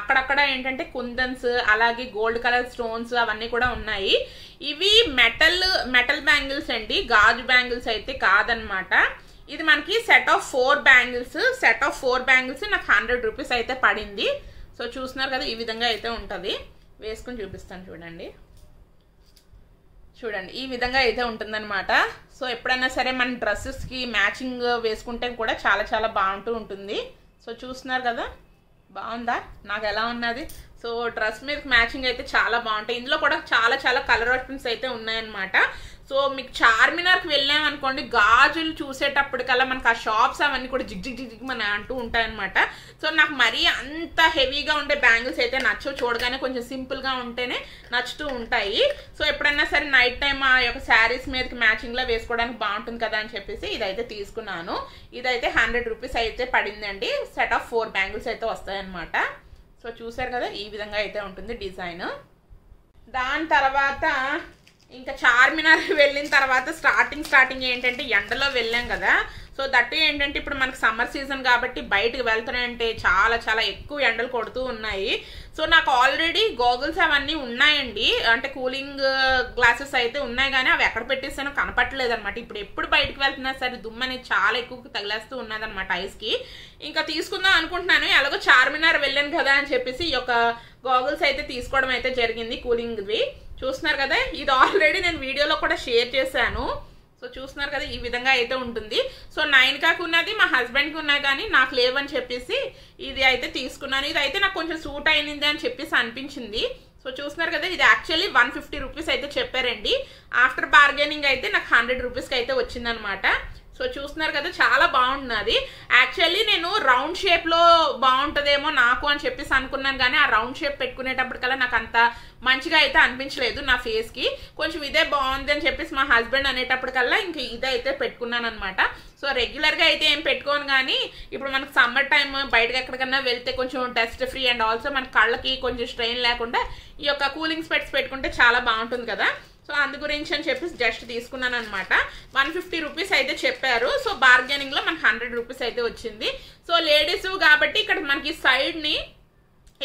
అక్కడక్కడ ఏంటంటే కుందన్స్, అలాగే గోల్డ్ కలర్ స్టోన్స్ అవన్నీ కూడా ఉన్నాయి. ఇవి మెటల్ బ్యాంగిల్స్ అండి, గాజు బ్యాంగిల్స్ అయితే కాదనమాట. ఇది మనకి సెట్ ఆఫ్ 4 బ్యాంగిల్స్ నాకు 100 రూపీస్ అయితే పడింది. సో చూస్తున్నారు కదా, ఈ విధంగా అయితే ఉంటుంది. వేసుకుని చూపిస్తాను చూడండి. ఈ విధంగా అయితే ఉంటుందన్నమాట. సో ఎప్పుడైనా సరే మన డ్రెస్సెస్కి మ్యాచింగ్ వేసుకుంటే కూడా చాలా చాలా బాగుంటూ ఉంటుంది. సో చూస్తున్నారు కదా, బాగుందా? నాకు ఎలా ఉన్నది? సో డ్రెస్ మీద మ్యాచింగ్ అయితే చాలా బాగుంటాయి. ఇందులో కూడా చాలా చాలా కలర్ ఆప్షన్స్ అయితే ఉన్నాయన్నమాట. సో మీకు చార్మినార్కి వెళ్ళామనుకోండి, గాజులు చూసేటప్పటికల్లా మనకు ఆ షాప్స్ అవన్నీ కూడా జిగ్ మన అంటూ ఉంటాయన్నమాట. సో నాకు మరీ అంత హెవీగా ఉండే బ్యాంగిల్స్ అయితే నచ్చవు. చూడగానే కొంచెం సింపుల్గా ఉంటేనే నచ్చుతూ ఉంటాయి. సో ఎప్పుడైనా సరే నైట్ టైం ఆ యొక్క శారీస్ మీదకి మ్యాచింగ్లో వేసుకోవడానికి బాగుంటుంది కదా అని చెప్పేసి ఇదైతే తీసుకున్నాను. ఇదైతే 100 రూపీస్ అయితే పడిందండి. సెట్ ఆఫ్ 4 బ్యాంగిల్స్ అయితే వస్తాయన్నమాట. సో చూసారు కదా, ఈ విధంగా అయితే ఉంటుంది డిజైన్. దాని తర్వాత ఇంకా చార్మినార్ వెళ్ళిన తర్వాత స్టార్టింగ్ ఏంటంటే ఎండలో వెళ్ళాం కదా. సో దట్టు ఏంటంటే ఇప్పుడు మనకు సమ్మర్ సీజన్ కాబట్టి బయటకు వెళ్తున్నాయంటే చాలా చాలా ఎక్కువ ఎండలు కొడుతూ ఉన్నాయి. సో నాకు ఆల్రెడీ గోగుల్స్ అవన్నీ ఉన్నాయండి, అంటే కూలింగ్ గ్లాసెస్ అయితే ఉన్నాయి, కానీ అవి ఎక్కడ పెట్టేసానో కనపట్టలేదు అనమాట. ఇప్పుడు ఎప్పుడు బయటకు వెళ్తున్నా సరే దుమ్ము అనేది చాలా ఎక్కువ తగిలేస్తూ ఉన్నదన్నమాట ఐస్కి. ఇంకా తీసుకుందాం అనుకుంటున్నాను, ఎలాగో చార్మినార్ వెళ్ళాను కదా అని చెప్పేసి ఈ యొక్క గోగుల్స్ అయితే తీసుకోవడం అయితే జరిగింది కూలింగ్వి. చూస్తున్నారు కదా, ఇది ఆల్రెడీ నేను వీడియోలో కూడా షేర్ చేశాను. సో చూస్తున్నారు కదా, ఈ విధంగా అయితే ఉంటుంది. సో 9కి ఉన్నది, మా హస్బెండ్కి ఉన్నాయి, కానీ నాకు లేవని చెప్పేసి ఇది అయితే తీసుకున్నాను. ఇది అయితే నాకు కొంచెం సూట్ అయింది అని చెప్పేసి అనిపించింది. సో చూస్తున్నారు కదా, ఇది యాక్చువల్లీ 150 రూపీస్ అయితే చెప్పారండి. ఆఫ్టర్ బార్గెనింగ్ అయితే నాకు 100 రూపీస్కి అయితే వచ్చిందనమాట. సో చూస్తున్నారు కదా, చాలా బాగున్నది. యాక్చువల్లీ నేను రౌండ్ షేప్లో బాగుంటుందేమో నాకు అని చెప్పేసి అనుకున్నాను, కానీ ఆ రౌండ్ షేప్ పెట్టుకునేటప్పటికల్లా నాకు అంత మంచిగా అయితే అనిపించలేదు నా ఫేస్కి. కొంచెం ఇదే బాగుంది అని చెప్పేసి మా హస్బెండ్ అనేటప్పటికల్లా ఇంక ఇదైతే పెట్టుకున్నాను అనమాట. సో రెగ్యులర్గా అయితే ఏం పెట్టుకోను, కానీ ఇప్పుడు మనకు సమ్మర్ టైం బయటకు ఎక్కడికన్నా వెళ్తే కొంచెం డస్ట్ ఫ్రీ అండ్ ఆల్సో మన కళ్ళకి కొంచెం స్ట్రెయిన్ లేకుండా ఈ యొక్క కూలింగ్ స్పెట్స్ పెట్టుకుంటే చాలా బాగుంటుంది కదా. సో అందు గురించి అని చెప్పేసి జస్ట్ తీసుకున్నాను అనమాట. 150 రూపీస్ అయితే చెప్పారు. సో బార్గెనింగ్లో మనకు 100 రూపీస్ అయితే వచ్చింది. సో లేడీస్ కాబట్టి ఇక్కడ మనకి సైడ్ని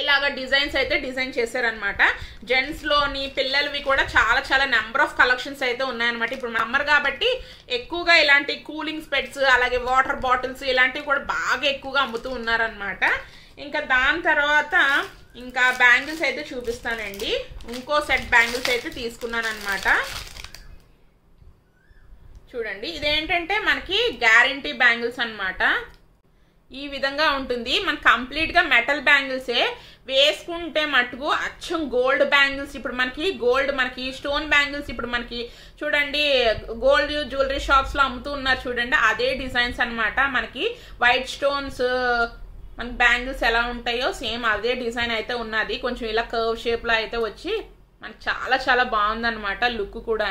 ఇలాగ డిజైన్స్ అయితే డిజైన్ చేశారనమాట. జెంట్స్లోని పిల్లలవి కూడా చాలా చాలా నెంబర్ ఆఫ్ కలెక్షన్స్ అయితే ఉన్నాయన్నమాట. ఇప్పుడు సమ్మర్ కాబట్టి ఎక్కువగా ఇలాంటి కూలింగ్ స్పెట్స్, అలాగే వాటర్ బాటిల్స్ ఇలాంటివి కూడా బాగా ఎక్కువగా అమ్ముతూ ఉన్నారనమాట. ఇంకా దాని తర్వాత ఇంకా బ్యాంగిల్స్ అయితే చూపిస్తానండి. ఇంకో సెట్ బ్యాంగిల్స్ అయితే తీసుకున్నాను అనమాట. చూడండి, ఇదేంటంటే మనకి గ్యారంటీ బ్యాంగిల్స్ అనమాట. ఈ విధంగా ఉంటుంది. మన కంప్లీట్గా మెటల్ బ్యాంగిల్సే, వేసుకుంటే మటుకు అచ్చం గోల్డ్ బ్యాంగిల్స్. ఇప్పుడు మనకి స్టోన్ బ్యాంగిల్స్ ఇప్పుడు మనకి చూడండి గోల్డ్ జ్యువెలరీ షాప్స్లో అమ్ముతూ ఉన్నారు చూడండి, అదే డిజైన్స్ అనమాట. మనకి వైట్ స్టోన్స్ మనకి బ్యాంగిల్స్ ఎలా ఉంటాయో సేమ్ అదే డిజైన్ అయితే ఉన్నది. కొంచెం ఇలా కర్వ్ షేప్లో అయితే వచ్చి మనకి చాలా చాలా బాగుందన్నమాట లుక్ కూడా.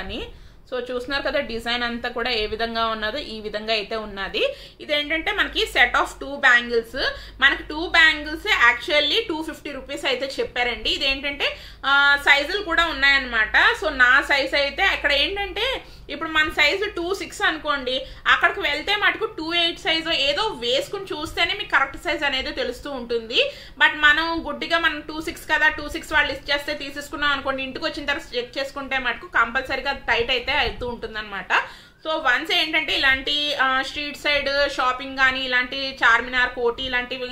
సో చూస్తున్నారు కదా, డిజైన్ అంతా కూడా ఏ విధంగా ఉన్నదో ఈ విధంగా అయితే ఉన్నది. ఇదేంటంటే మనకి సెట్ ఆఫ్ 2 బ్యాంగిల్స్. మనకి 2 బ్యాంగిల్స్ యాక్చువల్లీ 250 రూపీస్ అయితే చెప్పారండి. ఇదేంటంటే సైజులు కూడా ఉన్నాయన్నమాట. సో నా సైజ్ అయితే అక్కడ ఏంటంటే ఇప్పుడు మన సైజు 2.6 అనుకోండి, అక్కడికి వెళ్తే మటుకు 2.8 సైజు ఏదో వేసుకుని చూస్తేనే మీకు కరెక్ట్ సైజ్ అనేది తెలుస్తూ ఉంటుంది. బట్ మనం గుడ్డిగా మనం 2.6 కదా, 2.6 వాళ్ళు లిస్ట్ చేస్తే తీసేసుకున్నాం అనుకోండి, ఇంటికి వచ్చిన తర్వాత చెక్ చేసుకుంటే మటుకు కంపల్సరీగా టైట్ అయితే అవుతూ ఉంటుంది అనమాట. సో వన్స్ ఏంటంటే ఇలాంటి స్ట్రీట్ సైడ్ షాపింగ్ కానీ ఇలాంటి చార్మినార్, కోటి ఇలాంటివి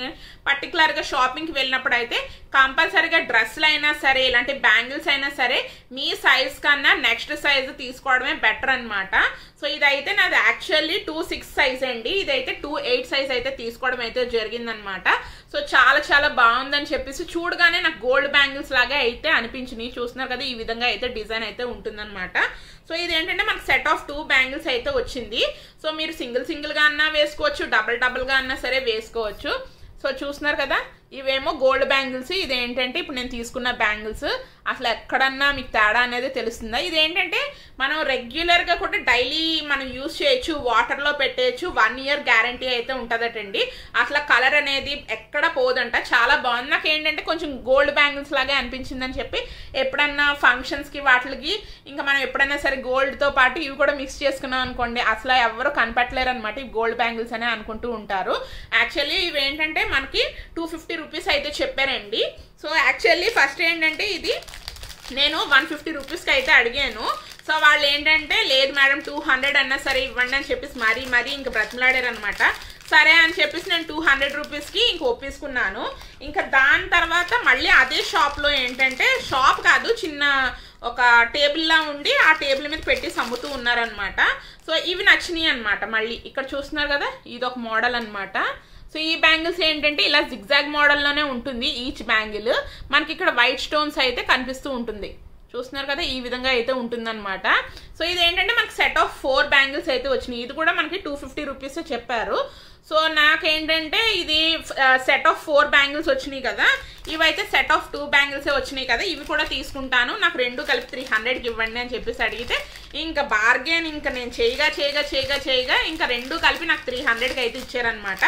పర్టికులర్గా షాపింగ్కి వెళ్ళినప్పుడు అయితే కంపల్సరీగా డ్రెస్సులు అయినా సరే ఇలాంటి బ్యాంగిల్స్ అయినా సరే మీ సైజ్ కన్నా నెక్స్ట్ సైజ్ తీసుకోవడమే బెటర్ అనమాట. సో ఇదైతే నాది యాక్చువల్లీ 2.6 సైజ్ అండి, ఇదైతే 2.8 సైజ్ అయితే తీసుకోవడం అయితే జరిగిందనమాట. సో చాలా చాలా బాగుందని చెప్పేసి చూడగానే నాకు గోల్డ్ బ్యాంగిల్స్ లాగా అయితే అనిపించినాయి. చూస్తున్నారు కదా, ఈ విధంగా అయితే డిజైన్ అయితే ఉంటుందన్నమాట. సో ఇదేంటంటే మనకు సెట్ ఆఫ్ 2 బ్యాంగిల్స్ అయితే వచ్చింది. సో మీరు సింగిల్గా అన్నా వేసుకోవచ్చు, డబుల్గా అన్నా సరే వేసుకోవచ్చు. సో చూస్తున్నారు కదా, ఇవేమో గోల్డ్ బ్యాంగిల్స్. ఇదేంటంటే ఇప్పుడు నేను తీసుకున్న బ్యాంగిల్స్. అసలు ఎక్కడన్నా మీకు తేడా అనేది తెలుస్తుందా? ఇదేంటంటే మనం రెగ్యులర్గా కూడా డైలీ మనం యూజ్ చేయొచ్చు, వాటర్లో పెట్టేయచ్చు. 1 year గ్యారంటీ అయితే ఉంటుందటండి. అసలు కలర్ అనేది ఎక్కడ పోదంట. చాలా బాగుంది. నాకు ఏంటంటే కొంచెం గోల్డ్ బ్యాంగిల్స్ లాగే అనిపించిందని చెప్పి ఎప్పుడన్నా ఫంక్షన్స్కి వాటికి ఇంకా మనం ఎప్పుడైనా సరే గోల్డ్తో పాటు ఇవి కూడా మిక్స్ చేసుకున్నాం అనుకోండి, అసలు ఎవరు కనిపెట్టలేరు అనమాట. ఇవి గోల్డ్ బ్యాంగిల్స్ అనే అనుకుంటూ ఉంటారు. యాక్చువల్లీ ఇవి ఏంటంటే మనకి 250 రూపీస్ అయితే చెప్పారండి. సో యాక్చువల్లీ ఫస్ట్ ఏంటంటే ఇది నేను 150 రూపీస్కి అయితే అడిగాను. సో వాళ్ళు ఏంటంటే లేదు మేడం 200 అన్నా సరే ఇవ్వండి అని చెప్పేసి మరీ ఇంకా బ్రతిమలాడారు అనమాట. సరే అని చెప్పేసి నేను 200 రూపీస్కి ఇంక ఒప్పేసుకున్నాను. ఇంకా దాని తర్వాత మళ్ళీ అదే షాప్లో ఏంటంటే, షాప్ కాదు చిన్న ఒక టేబుల్లా ఉండి ఆ టేబుల్ మీద పెట్టేసి అమ్ముతూ ఉన్నారనమాట. సో ఇవి నచ్చినాయి అనమాట. మళ్ళీ ఇక్కడ చూస్తున్నారు కదా, ఇది ఒక మోడల్ అనమాట. సో ఈ బ్యాంగిల్స్ ఏంటంటే ఇలా జిగ్జాగ్ మోడల్లోనే ఉంటుంది. ఈచ్ బ్యాంగిల్ మనకి ఇక్కడ వైట్ స్టోన్స్ అయితే కనిపిస్తూ ఉంటుంది. చూస్తున్నారు కదా, ఈ విధంగా అయితే ఉంటుందన్నమాట. సో ఇది ఏంటంటే మనకి సెట్ ఆఫ్ 4 బ్యాంగిల్స్ అయితే వచ్చినాయి. ఇది కూడా మనకి 250 రూపీస్ చెప్పారు. సో నాకేంటంటే ఇది సెట్ ఆఫ్ 4 బ్యాంగిల్స్ వచ్చినాయి కదా, ఇవైతే సెట్ ఆఫ్ 2 బ్యాంగిల్సే వచ్చినాయి కదా, ఇవి కూడా తీసుకుంటాను, నాకు 2 కలిపి 300కి ఇవ్వండి అని చెప్పేసి అడిగితే ఇంకా బార్గెన్ ఇంకా నేను చేయగా ఇంకా 2 కలిపి నాకు 300కి అయితే ఇచ్చారనమాట.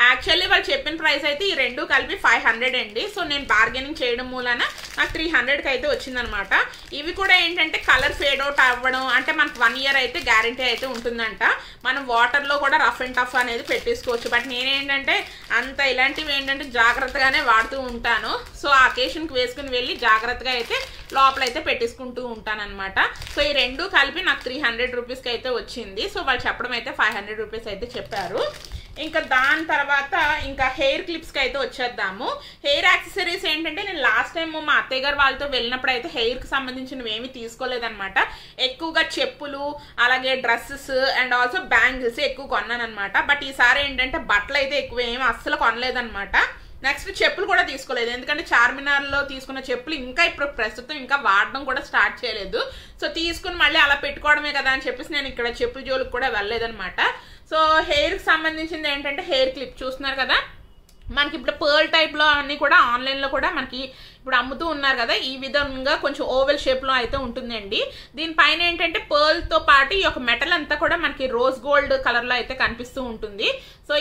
యాక్చువల్లీ వాళ్ళు చెప్పిన ప్రైస్ అయితే ఈ 2 కలిపి 500 అండి. సో నేను బార్గెనింగ్ చేయడం మూలన నాకు 300కి అయితే వచ్చిందనమాట. ఇవి కూడా ఏంటంటే కలర్ ఫేడ్ అవుట్ అవ్వడం అంటే మనకు 1 year అయితే గ్యారంటీ అయితే ఉంటుందంట. మనం వాటర్లో కూడా రఫ్ అండ్ టఫ్ అనేది పెట్టేసుకోవచ్చు. బట్ నేనేంటంటే అంత ఇలాంటివి ఏంటంటే జాగ్రత్తగానే వాడుతూ ఉంటాను. సో ఆ అకేషన్కి వేసుకుని వెళ్ళి జాగ్రత్తగా అయితే లోపల అయితే పెట్టేసుకుంటూ ఉంటాను అనమాట. సో ఈ 2 కలిపి నాకు 300 రూపీస్కి అయితే వచ్చింది. సో వాళ్ళు చెప్పడం అయితే 500 రూపీస్ అయితే చెప్పారు. ఇంకా దాని తర్వాత ఇంకా హెయిర్ క్లిప్స్కి అయితే వచ్చేద్దాము. హెయిర్ యాక్సెసరీస్ ఏంటంటే నేను లాస్ట్ టైం మా అత్తయ్య గారు వాళ్ళతో వెళ్ళినప్పుడు అయితే హెయిర్కి సంబంధించినవి ఏమీ తీసుకోలేదన్నమాట. ఎక్కువగా చెప్పులు అలాగే డ్రెస్సెస్ అండ్ ఆల్సో బ్యాంగిల్స్ ఎక్కువ కొన్నాను అనమాట. బట్ ఈసారి ఏంటంటే బట్టలు అయితే ఎక్కువ ఏమి అస్సలు కొనలేదన్నమాట. నెక్స్ట్ చెప్పులు కూడా తీసుకోలేదు, ఎందుకంటే చార్మినార్లో తీసుకున్న చెప్పులు ఇంకా ఇప్పుడు ప్రస్తుతం ఇంకా వాడడం కూడా స్టార్ట్ చేయలేదు. సో తీసుకుని మళ్ళీ అలా పెట్టుకోవడమే కదా అని చెప్పేసి నేను ఇక్కడ చెప్పుల జోలికి కూడా వెళ్ళలేదన్నమాట. సో హెయిర్కి సంబంధించింది ఏంటంటే హెయిర్ క్లిప్ చూస్తున్నారు కదా, మనకి ఇప్పుడు పర్ల్ టైప్లో అన్నీ కూడా ఆన్లైన్లో కూడా మనకి ఇప్పుడు అమ్ముతూ ఉన్నారు కదా, ఈ విధంగా కొంచెం ఓవెల్ షేప్లో అయితే ఉంటుందండి. దీనిపైన ఏంటంటే పర్ల్తో పాటు ఈ యొక్క మెటల్ అంతా కూడా మనకి రోజ్ గోల్డ్ కలర్లో అయితే కనిపిస్తూ ఉంటుంది. సో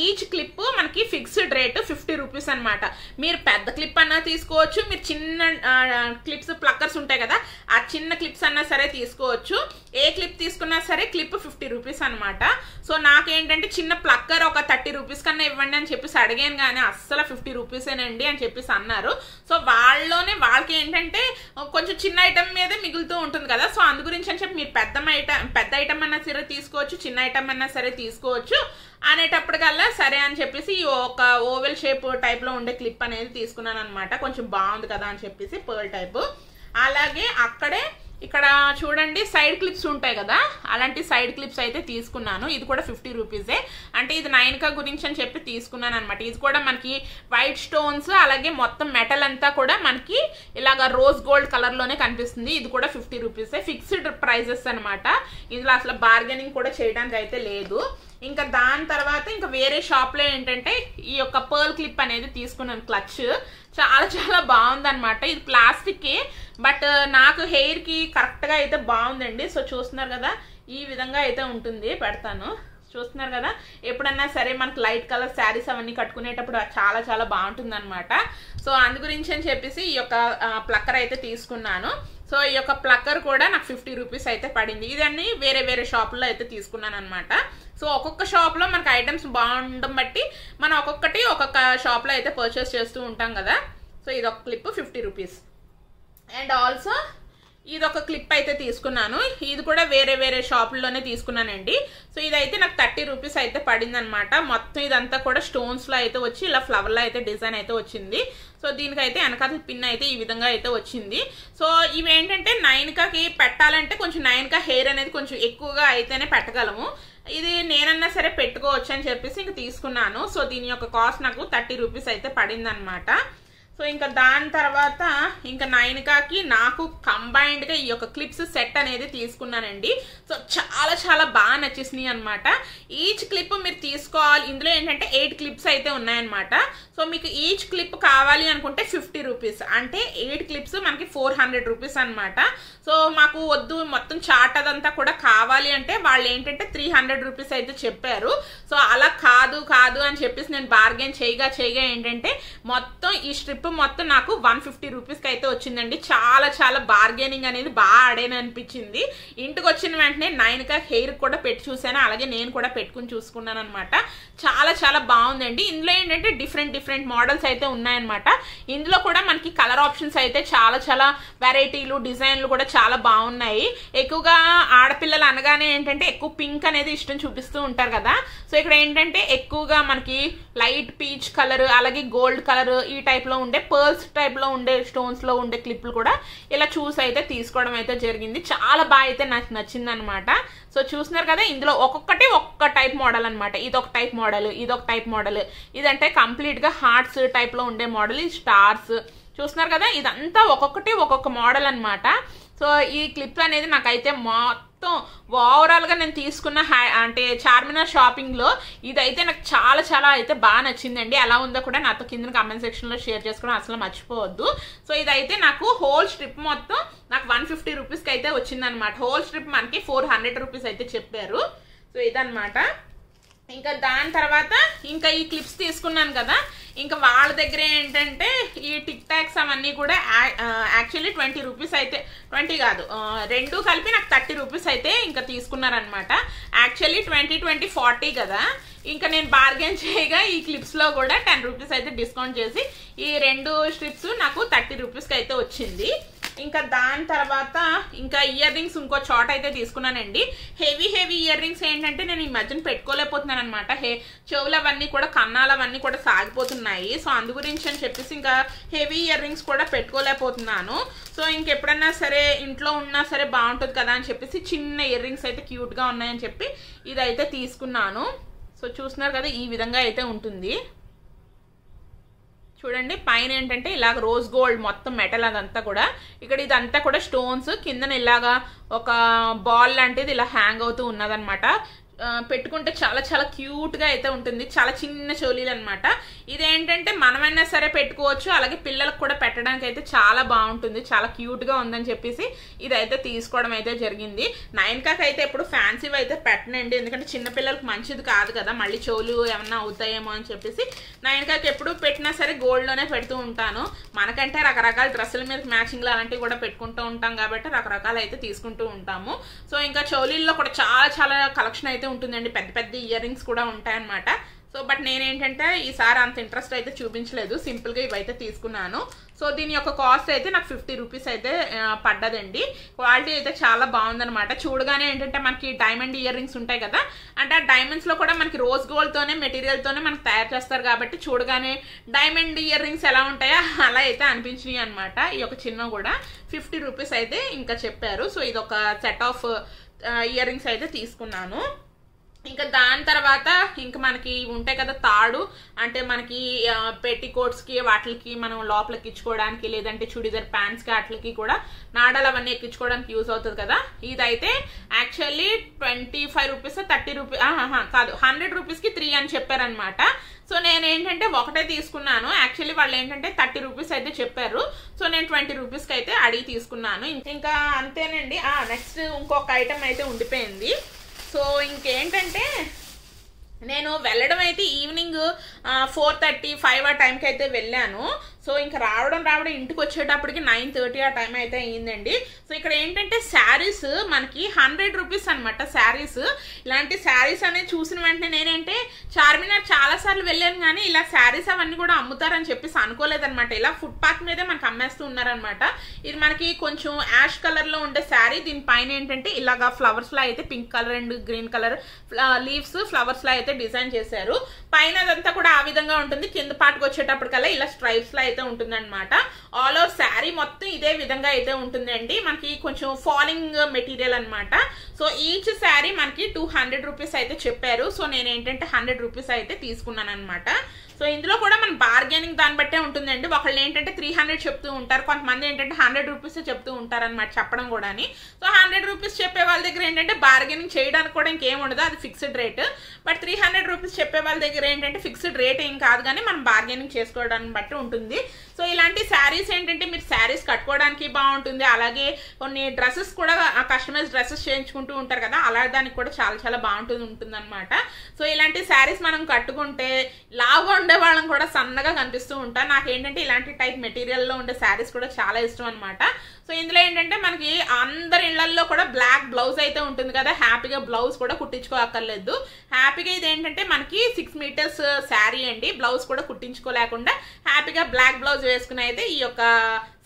ఈచ్ క్లిప్ మనకి ఫిక్స్డ్ రేట్ 50 రూపీస్ అనమాట. మీరు పెద్ద క్లిప్ అన్నా తీసుకోవచ్చు, మీరు చిన్న క్లిప్స్ ప్లక్కర్స్ ఉంటాయి కదా ఆ చిన్న క్లిప్స్ అన్నా సరే తీసుకోవచ్చు. ఏ క్లిప్ తీసుకున్నా సరే క్లిప్ 50 రూపీస్ అనమాట. సో నాకేంటంటే చిన్న ప్లక్కర్ ఒక 30 రూపీస్ కన్నా ఇవ్వండి అని చెప్పేసి అడిగాను, కానీ అస్సలు 50 రూపీసేనండి అని చెప్పేసి అన్నారు. సో వాళ్ళకి ఏంటంటే కొంచెం చిన్న ఐటమ్ మీదే మిగులుతూ ఉంటుంది కదా, సో అందు గురించి అని చెప్పి మీరు పెద్ద ఐటమ్ అన్నా సరే తీసుకోవచ్చు, చిన్న ఐటమ్ అన్నా సరే తీసుకోవచ్చు అనేటప్పటికల్లా సరే అని చెప్పేసి ఒక ఓవెల్ షేప్ టైప్లో ఉండే క్లిప్ అనేది తీసుకున్నాను అనమాట. కొంచెం బాగుంది కదా అని చెప్పేసి పర్ల్ టైప్. అలాగే అక్కడే ఇక్కడ చూడండి సైడ్ క్లిప్స్ ఉంటాయి కదా, అలాంటి సైడ్ క్లిప్స్ అయితే తీసుకున్నాను. ఇది కూడా 50 రూపీసే. అంటే ఇది నైన్కా గురించి అని చెప్పి తీసుకున్నాను అనమాట. ఇది కూడా మనకి వైట్ స్టోన్స్ అలాగే మొత్తం మెటల్ అంతా కూడా మనకి ఇలాగ రోజ్ గోల్డ్ కలర్లోనే కనిపిస్తుంది. ఇది కూడా 50 రూపీసే. ఫిక్స్డ్ ప్రైజెస్ అనమాట. ఇందులో అసలు బార్గెనింగ్ కూడా చేయడానికి అయితే లేదు. ఇంకా దాని తర్వాత ఇంకా వేరే షాప్లో ఏంటంటే ఈ యొక్క పర్ల్ క్లిప్ అనేది తీసుకున్నాను. క్లచ్ చాలా బాగుందన్నమాట. ఇది ప్లాస్టిక్ బట్ నాకు హెయిర్కి కరెక్ట్గా అయితే బాగుందండి. సో చూస్తున్నారు కదా, ఈ విధంగా అయితే ఉంటుంది. పెడతాను, చూస్తున్నారు కదా. ఎప్పుడన్నా సరే మనకు లైట్ కలర్ శారీస్ అవన్నీ కట్టుకునేటప్పుడు చాలా బాగుంటుంది అనమాట. సో అందు గురించి అని చెప్పేసి ఈ యొక్క ప్లక్కర్ అయితే తీసుకున్నాను. సో ఈ యొక్క ప్లక్కర్ కూడా నాకు 50 రూపీస్ అయితే పడింది. ఇదన్నీ వేరే షాపుల్లో అయితే తీసుకున్నాను అనమాట. సో ఒక్కొక్క షాప్లో మనకు ఐటమ్స్ బాగుండడం బట్టి మనం ఒక్కొక్క షాప్లో అయితే పర్చేస్ చేస్తూ ఉంటాం కదా. సో ఇది ఒక క్లిప్ 50 రూపీస్. అండ్ ఆల్సో ఇది ఒక క్లిప్ అయితే తీసుకున్నాను. ఇది కూడా వేరే షాపుల్లోనే తీసుకున్నానండి. సో ఇదైతే నాకు 30 రూపీస్ అయితే పడింది అనమాట. మొత్తం ఇదంతా కూడా స్టోన్స్లో అయితే వచ్చి ఇలా ఫ్లవర్లో అయితే డిజైన్ అయితే వచ్చింది. సో దీనికైతే వెనకాల పిన్ అయితే ఈ విధంగా అయితే వచ్చింది. సో ఇవి ఏంటంటే నైన్కాకి పెట్టాలంటే కొంచెం నైన్కా హెయిర్ అనేది కొంచెం ఎక్కువగా అయితేనే పెట్టగలము. ఇది నేనన్నా సరే పెట్టుకోవచ్చు అని చెప్పేసి ఇంక తీసుకున్నాను. సో దీని యొక్క కాస్ట్ నాకు 30 రూపీస్ అయితే పడింది అనమాట. సో ఇంకా దాని తర్వాత ఇంకా నైనికాకి నాకు కంబైన్డ్గా ఈ యొక్క క్లిప్స్ సెట్ అనేది తీసుకున్నానండి. సో చాలా చాలా బాగా నచ్చేసినాయి అనమాట. ఈచ్ క్లిప్ మీరు తీసుకోవాలి. ఇందులో ఏంటంటే 8 క్లిప్స్ అయితే ఉన్నాయన్నమాట. సో మీకు ఈచ్ క్లిప్ కావాలి అనుకుంటే 50 రూపీస్, అంటే 8 క్లిప్స్ మనకి 400 రూపీస్ అనమాట. సో మాకు వద్దు మొత్తం చార్ట్ అదంతా కూడా కావాలి అంటే వాళ్ళు ఏంటంటే 300 రూపీస్ అయితే చెప్పారు. సో అలా కాదు అని చెప్పేసి నేను బార్గెన్ చేయగా ఏంటంటే మొత్తం ఈ స్ట్రిప్ మొత్తం నాకు 150 రూపీస్కి అయితే వచ్చిందండి. చాలా చాలా బార్గెనింగ్ అనేది బాగా ఆడేని అనిపించింది. ఇంటికి వచ్చిన వెంటనే నైనికా హెయిర్ కూడా పెట్టి చూసాను, అలాగే నేను కూడా పెట్టుకుని చూసుకున్నాను అనమాట. చాలా చాలా బాగుందండి. ఇందులో ఏంటంటే డిఫరెంట్ మోడల్స్ అయితే ఉన్నాయన్నమాట. ఇందులో కూడా మనకి కలర్ ఆప్షన్స్ అయితే చాలా చాలా వెరైటీలు డిజైన్లు కూడా చాలా బాగున్నాయి. ఎక్కువగా ఆడపిల్లలు అనగానే ఏంటంటే ఎక్కువ పింక్ అనేది ఇష్టం చూపిస్తూ ఉంటారు కదా. సో ఇక్కడ ఏంటంటే ఎక్కువగా మనకి లైట్ పీచ్ కలర్, అలాగే గోల్డ్ కలర్, ఈ టైప్ లో ఉండే పర్ల్స్ టైప్ లో ఉండే స్టోన్స్ లో ఉండే క్లిప్లు కూడా ఇలా చూసి అయితే తీసుకోవడం అయితే జరిగింది. చాలా బాగా అయితే నాకు నచ్చింది అనమాట. సో చూస్తున్నారు కదా, ఇందులో ఒక్కొక్కటి ఒక్కొక్క టైప్ మోడల్ అనమాట. ఇది ఒక టైప్ మోడల్, ఇది ఒక టైప్ మోడల్, ఇదంటే కంప్లీట్ గా హార్ట్స్ టైప్ లో ఉండే మోడల్, ఇది స్టార్స్. చూస్తున్నారు కదా, ఇదంతా ఒక్కొక్కటి ఒక్కొక్క మోడల్ అనమాట. సో ఈ క్లిప్ అనేది నాకైతే మొత్తం ఓవరాల్ గా నేను తీసుకున్న అంటే చార్మినార్ షాపింగ్ లో ఇదైతే నాకు చాలా చాలా అయితే బాగా నచ్చిందండి. ఎలా ఉందో కూడా నాతో కింద కామెంట్ సెక్షన్ లో షేర్ చేసుకోవడం అసలు మర్చిపోవద్దు. సో ఇదైతే నాకు హోల్ స్ట్రిప్ మొత్తం నాకు 150 రూపీస్కి అయితే వచ్చిందనమాట. హోల్ స్ట్రిప్ మనకి 400 రూపీస్ అయితే చెప్పారు. సో ఇదనమాట. ఇంకా దాని తర్వాత ఇంకా ఈ క్లిప్స్ తీసుకున్నాను కదా, ఇంకా వాళ్ళ దగ్గర ఏంటంటే ఈ టిక్ టాక్స్ అవన్నీ కూడా యాక్చువల్లీ 20 రూపీస్ అయితే, 20 కాదు, రెండు కలిపి నాకు 30 రూపీస్ అయితే ఇంకా తీసుకున్నారనమాట. యాక్చువల్లీ 20 40 కదా. ఇంకా నేను బార్గెన్ చేయగా ఈ క్లిప్స్ లో కూడా 10 రూపీస్ అయితే డిస్కౌంట్ చేసి ఈ 2 స్ట్రిప్స్ నాకు 30 రూపీస్కి అయితే వచ్చింది. ఇంకా దాని తర్వాత ఇంకా ఇయర్ రింగ్స్ ఇంకో చోట అయితే తీసుకున్నానండి. హెవీ ఇయర్ రింగ్స్ ఏంటంటే నేను ఈ మధ్యన పెట్టుకోలేకపోతున్నాను అనమాట. చెవులు అవన్నీ కూడా, కన్నాలు అవన్నీ కూడా సాగిపోతున్నాయి. సో అందు గురించి అని చెప్పేసి ఇంకా హెవీ ఇయర్ రింగ్స్ కూడా పెట్టుకోలేకపోతున్నాను. సో ఇంకెప్పుడన్నా సరే ఇంట్లో ఉన్నా సరే బాగుంటుంది కదా అని చెప్పేసి చిన్న ఇయర్ రింగ్స్ అయితే క్యూట్గా ఉన్నాయని చెప్పి ఇదైతే తీసుకున్నాను. సో చూస్తున్నారు కదా, ఈ విధంగా అయితే ఉంటుంది. చూడండి, పైన ఏంటంటే ఇలాగ రోజ్ గోల్డ్ మొత్తం మెటల్ అదంతా కూడా, ఇక్కడ ఇదంతా కూడా స్టోన్స్, కిందన ఇలాగా ఒక బాల్ లాంటిది ఇలా హ్యాంగ్ అవుతూ ఉన్నదనమాట. పెట్టుకుంటే చాలా చాలా క్యూట్ గా అయితే ఉంటుంది. చాలా చిన్న చోలీలు అనమాట. ఇదేంటంటే మనమైనా సరే పెట్టుకోవచ్చు, అలాగే పిల్లలకు కూడా పెట్టడానికి అయితే చాలా బాగుంటుంది, చాలా క్యూట్ గా ఉందని చెప్పేసి ఇదైతే తీసుకోవడం అయితే జరిగింది. నైన్కాకి అయితే ఎప్పుడు ఫ్యాన్సీవి అయితే పెట్టనండి, ఎందుకంటే చిన్నపిల్లలకు మంచిది కాదు కదా, మళ్ళీ చెవులు ఏమన్నా అవుతాయేమో అని చెప్పేసి నైన్కాకి ఎప్పుడు పెట్టినా సరే గోల్డ్ లోనే పెడుతూ ఉంటాను. మనకంటే రకరకాల డ్రెస్సుల మీద మ్యాచింగ్లు అలాంటివి కూడా పెట్టుకుంటూ ఉంటాం కాబట్టి రకరకాలు అయితే తీసుకుంటూ ఉంటాము. సో ఇంకా చోలీల్లో కూడా చాలా చాలా కలెక్షన్ అయితే ఉంటుందండి, పెద్ద పెద్ద ఇయర్ రింగ్స్ కూడా ఉంటాయన్నమాట. సో బట్ నేనేంటంటే ఈసారి అంత ఇంట్రెస్ట్ అయితే చూపించలేదు, సింపుల్గా ఇవైతే తీసుకున్నాను. సో దీని యొక్క కాస్ట్ అయితే నాకు 50 రూపీస్ అయితే పడ్డదండి. క్వాలిటీ అయితే చాలా బాగుందనమాట. చూడగానే ఏంటంటే మనకి డైమండ్ ఇయర్ రింగ్స్ ఉంటాయి కదా, అంటే ఆ డైమండ్స్లో కూడా మనకి రోజ్ గోల్డ్తోనే మెటీరియల్తోనే మనకు తయారు చేస్తారు కాబట్టి చూడగానే డైమండ్ ఇయర్ రింగ్స్ ఎలా ఉంటాయో అలా అయితే అనిపించినాయి అనమాట. ఈ యొక్క చిన్న కూడా 50 రూపీస్ అయితే ఇంకా చెప్పారు. సో ఇది ఒక సెట్ ఆఫ్ ఇయర్ రింగ్స్ అయితే తీసుకున్నాను. ఇంకా దాని తర్వాత ఇంకా మనకి ఉంటాయి కదా తాడు, అంటే మనకి పెట్టికోట్స్కి వాటికి మనం లోపలికి ఇచ్చుకోవడానికి, లేదంటే చుడిదార్ ప్యాంట్స్కి వాటికి కూడా నాడాలు అవన్నీ ఎక్కించుకోవడానికి యూజ్ అవుతుంది కదా. ఇదైతే యాక్చువల్లీ 25 రూపీస్ 30 రూపీస్ కాదు 100 రూపీస్కి 3 అని చెప్పారనమాట. సో నేను ఏంటంటే ఒకటే తీసుకున్నాను. యాక్చువల్లీ వాళ్ళు ఏంటంటే 30 రూపీస్ అయితే చెప్పారు. సో నేను 20 రూపీస్కి అయితే అడిగి తీసుకున్నాను. ఇంకా అంతేనండి. నెక్స్ట్ ఇంకొక ఐటమ్ అయితే ఉండిపోయింది. సో ఇంకేంటంటే నేను వెళ్ళడం అయితే ఈవినింగ్ 4:30 5 ఆ టైంకి అయితే వెళ్ళాను. సో ఇంకా రావడం ఇంటికి వచ్చేటప్పటికి 9:30 ఆ టైం అయితే అయ్యిందండి. సో ఇక్కడ ఏంటంటే శారీస్ మనకి 100 రూపీస్ అనమాట. శారీస్, ఇలాంటి శారీస్ అనేది చూసిన వెంటనే నేనంటే చార్మినార్ చాలా సార్లు వెళ్ళాను, కానీ ఇలా శారీస్ అవన్నీ కూడా అమ్ముతారని చెప్పేసి అనుకోలేదనమాట. ఇలా ఫుట్పాత్ మీదే మనకు అమ్మేస్తూ ఉన్నారనమాట. ఇది మనకి కొంచెం యాష్ కలర్ లో ఉండే శారీ, దీనిపైన ఏంటంటే ఇలాగా ఫ్లవర్స్ లా అయితే pink colour and green colour leaves flowers లా అయితే డిజైన్ చేశారు. పైన అదంతా కూడా ఆ విధంగా ఉంటుంది, కింద పాటుకు వచ్చేటప్పటికల్లా ఇలా స్ట్రైప్స్ లా అయితే ఉంటుందన్నమాట. ఆల్ ఓవర్ శారీ మొత్తం ఇదే విధంగా అయితే ఉంటుందండి. మనకి కొంచెం ఫాలింగ్ మెటీరియల్ అనమాట. సో ఈచ్ శారీ మనకి 200 రూపీస్ అయితే చెప్పారు. సో నేను ఏంటంటే 100 రూపీస్ అయితే తీసుకున్నాను అనమాట. సో ఇందులో కూడా మన బార్గెనింగ్ దాన్ని బట్టే ఉంటుందండి. ఒకళ్ళు ఏంటంటే 300 చెప్తూ ఉంటారు, కొంతమంది ఏంటంటే 100 రూపీస్ చెప్తూ ఉంటారు అనమాట చెప్పడం కూడా. సో 100 రూపీస్ చెప్పే వాళ్ళ దగ్గర ఏంటంటే బార్గెనింగ్ చేయడానికి కూడా ఇంకేం ఉండదు, అది ఫిక్స్డ్ రేట్. బట్ 300 రూపీస్ చెప్పే వాళ్ళ దగ్గర ఏంటంటే ఫిక్స్డ్ రేట్ ఏం కాదు, కానీ మనం బార్గెనింగ్ చేసుకోవడానికి బట్టి ఉంటుంది. సో ఇలాంటి శారీస్ ఏంటంటే మీరు శారీస్ కట్టుకోవడానికి బాగుంటుంది, అలాగే కొన్ని డ్రెస్సెస్ కూడా కస్టమైజ్ డ్రెస్సెస్ చేయించుకుంటూ ఉంటారు కదా, అలా దానికి కూడా చాలా చాలా బాగుంటుంది అనమాట. సో ఇలాంటి శారీస్ మనం కట్టుకుంటే లావుగా ఉండే వాళ్ళని కూడా సన్నగా కనిపిస్తూ ఉంటారు. నాకేంటంటే ఇలాంటి టైప్ మెటీరియల్లో ఉండే శారీస్ కూడా చాలా ఇష్టం అనమాట. సో ఇందులో ఏంటంటే మనకి అందరి ఇళ్లల్లో కూడా బ్లాక్ బ్లౌజ్ అయితే ఉంటుంది కదా, హ్యాపీగా బ్లౌజ్ కూడా కుట్టించుకోక్కర్లేదు. హ్యాపీగా ఇది ఏంటంటే మనకి 6 మీటర్స్ శారీ అండి, బ్లౌజ్ కూడా కుట్టించుకోలేకుండా హ్యాపీగా బ్లాక్ బ్లౌజ్ వేసుకుని అయితే ఈ యొక్క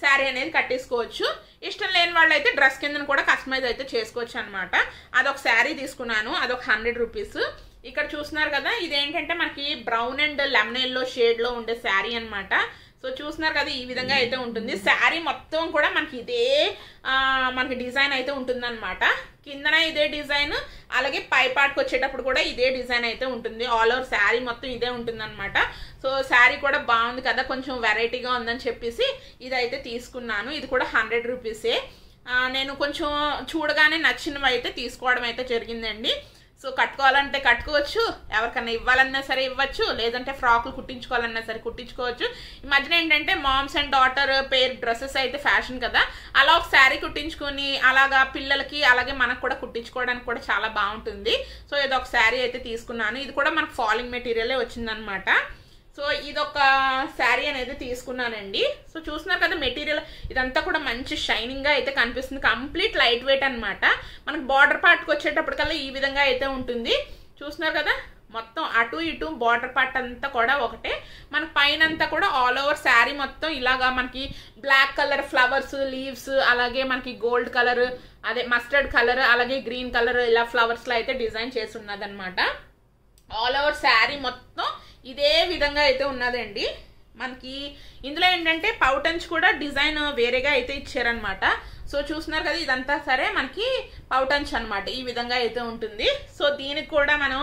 శారీ అనేది కట్టేసుకోవచ్చు. ఇష్టం లేని వాళ్ళు అయితే డ్రెస్ కింద కూడా కస్టమైజ్ అయితే చేసుకోవచ్చు అనమాట. అదొక శారీ తీసుకున్నాను, అదొక 100 రూపీస్. ఇక్కడ చూస్తున్నారు కదా, ఇదేంటంటే మనకి బ్రౌన్ అండ్ లెమన్ ఎల్లో షేడ్లో ఉండే శారీ అనమాట. సో చూస్తున్నారు కదా, ఈ విధంగా అయితే ఉంటుంది. శారీ మొత్తం కూడా మనకి ఇదే మనకి డిజైన్ అయితే ఉంటుందన్నమాట. కిందన ఇదే డిజైన్, అలాగే పై పార్ట్కి వచ్చేటప్పుడు కూడా ఇదే డిజైన్ అయితే ఉంటుంది. ఆల్ ఓవర్ శారీ మొత్తం ఇదే ఉంటుందన్నమాట. సో శారీ కూడా బాగుంది కదా, కొంచెం వెరైటీగా ఉందని చెప్పేసి ఇదైతే తీసుకున్నాను. ఇది కూడా 100 రూపీసే. నేను కొంచెం చూడగానే నచ్చినవి అయితే తీసుకోవడం అయితే జరిగిందండి. సో కట్టుకోవాలంటే కట్టుకోవచ్చు, ఎవరికన్నా ఇవ్వాలన్నా సరే ఇవ్వచ్చు, లేదంటే ఫ్రాకులు కుట్టించుకోవాలన్నా సరే కుట్టించుకోవచ్చు. ఈ మధ్యన ఏంటంటే moms and daughter pair dresses అయితే ఫ్యాషన్ కదా, అలా ఒక శారీ కుట్టించుకొని అలాగా పిల్లలకి అలాగే మనకు కూడా కుట్టించుకోవడానికి కూడా చాలా బాగుంటుంది. సో ఇది ఒక శారీ అయితే తీసుకున్నాను. ఇది కూడా మనకు ఫాలింగ్ మెటీరియలే వచ్చిందనమాట. సో ఇదొక శారీ అనేది తీసుకున్నానండి. సో చూస్తున్నారు కదా, మెటీరియల్ ఇదంతా కూడా మంచి షైనింగ్గా అయితే కనిపిస్తుంది. కంప్లీట్ లైట్ వెయిట్ అనమాట. మనకు బార్డర్ పార్ట్కి వచ్చేటప్పటికల్లా ఈ విధంగా అయితే ఉంటుంది. చూస్తున్నారు కదా, మొత్తం అటు ఇటు బార్డర్ పార్ట్ అంతా కూడా ఒకటే. మన పైన అంతా కూడా ఆల్ ఓవర్ శారీ మొత్తం ఇలాగా మనకి బ్లాక్ కలర్ ఫ్లవర్స్, లీవ్స్, అలాగే మనకి గోల్డ్ కలర్, అదే మస్టర్డ్ కలర్, అలాగే గ్రీన్ కలర్ ఇలా ఫ్లవర్స్లో అయితే డిజైన్ చేసి ఉన్నదన్నమాట. ఆల్ ఓవర్ శారీ మొత్తం ఇదే విధంగా అయితే ఉన్నదండి. మనకి ఇందులో ఏంటంటే పౌటంచ్ కూడా డిజైన్ వేరేగా అయితే ఇచ్చారనమాట. సో చూస్తున్నారు కదా, ఇదంతా సరే మనకి పౌటంచ్ అనమాట, ఈ విధంగా అయితే ఉంటుంది. సో దీనికి కూడా మనం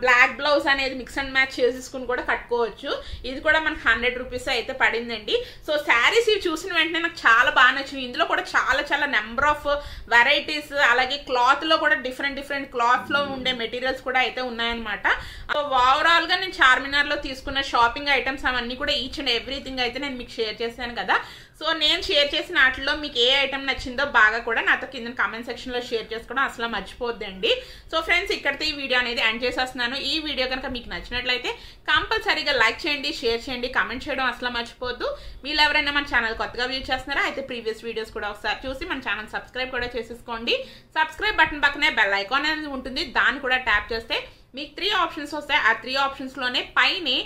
బ్లాక్ బ్లౌజ్ అనేది మిక్స్ అండ్ మ్యాచ్ చేసేసుకుని కూడా కట్టుకోవచ్చు. ఇది కూడా మనకి 100 రూపీస్ అయితే పడిందండి. సో శారీస్ ఇవి చూసిన వెంటనే నాకు చాలా బాగా నచ్చింది. ఇందులో కూడా చాలా చాలా నెంబర్ ఆఫ్ వెరైటీస్, అలాగే క్లాత్లో కూడా డిఫరెంట్ క్లాత్లో ఉండే మెటీరియల్స్ కూడా అయితే ఉన్నాయన్నమాట. సో ఓవరాల్గా నేను చార్మినార్లో తీసుకున్న షాపింగ్ ఐటమ్స్ అవన్నీ కూడా ఈచ్ అండ్ ఎవ్రీథింగ్ అయితే నేను మీకు షేర్ చేశాను కదా. సో నేను షేర్ చేసిన వాటిలో మీకు ఏ ఐటమ్ నచ్చిందో బాగా కూడా నాతో కింద కామెంట్ సెక్షన్లో షేర్ చేసుకోవడం అసలు మర్చిపోద్దండి. సో ఫ్రెండ్స్, ఇక్కడితో ఈ వీడియో అనేది ఎండ్ చేసేస్తున్నాను. ఈ వీడియో కనుక మీకు నచ్చినట్లయితే కంపల్సరీగా లైక్ చేయండి, షేర్ చేయండి, కామెంట్ చేయడం అసలు మర్చిపోద్దు. మీరు ఎవరైనా మన ఛానల్ కొత్తగా వ్యూ చేస్తున్నారా అయితే ప్రీవియస్ వీడియోస్ కూడా ఒకసారి చూసి మన ఛానల్ సబ్స్క్రైబ్ కూడా చేసేసుకోండి. సబ్స్క్రైబ్ బటన్ పక్కనే బెల్ ఐకాన్ అనేది ఉంటుంది, దాన్ని కూడా ట్యాప్ చేస్తే మీకు 3 ఆప్షన్స్ వస్తాయి. ఆ 3 ఆప్షన్స్లోనే పైనే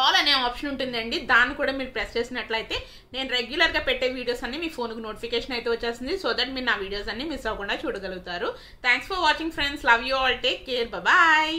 ఆల్ అనే ఆప్షన్ ఉంటుందండి, దాన్ని కూడా మీరు ప్రెస్ చేసినట్లయితే నేను రెగ్యులర్గా పెట్టే వీడియోస్ అన్ని మీ ఫోన్కి నోటిఫికేషన్ అయితే వచ్చేస్తుంది. సో దట్ మీరు నా వీడియోస్ అన్ని మిస్ అవ్వకుండా చూడగలుగుతారు. Thanks for watching friends. Love you all. Take care. Bye.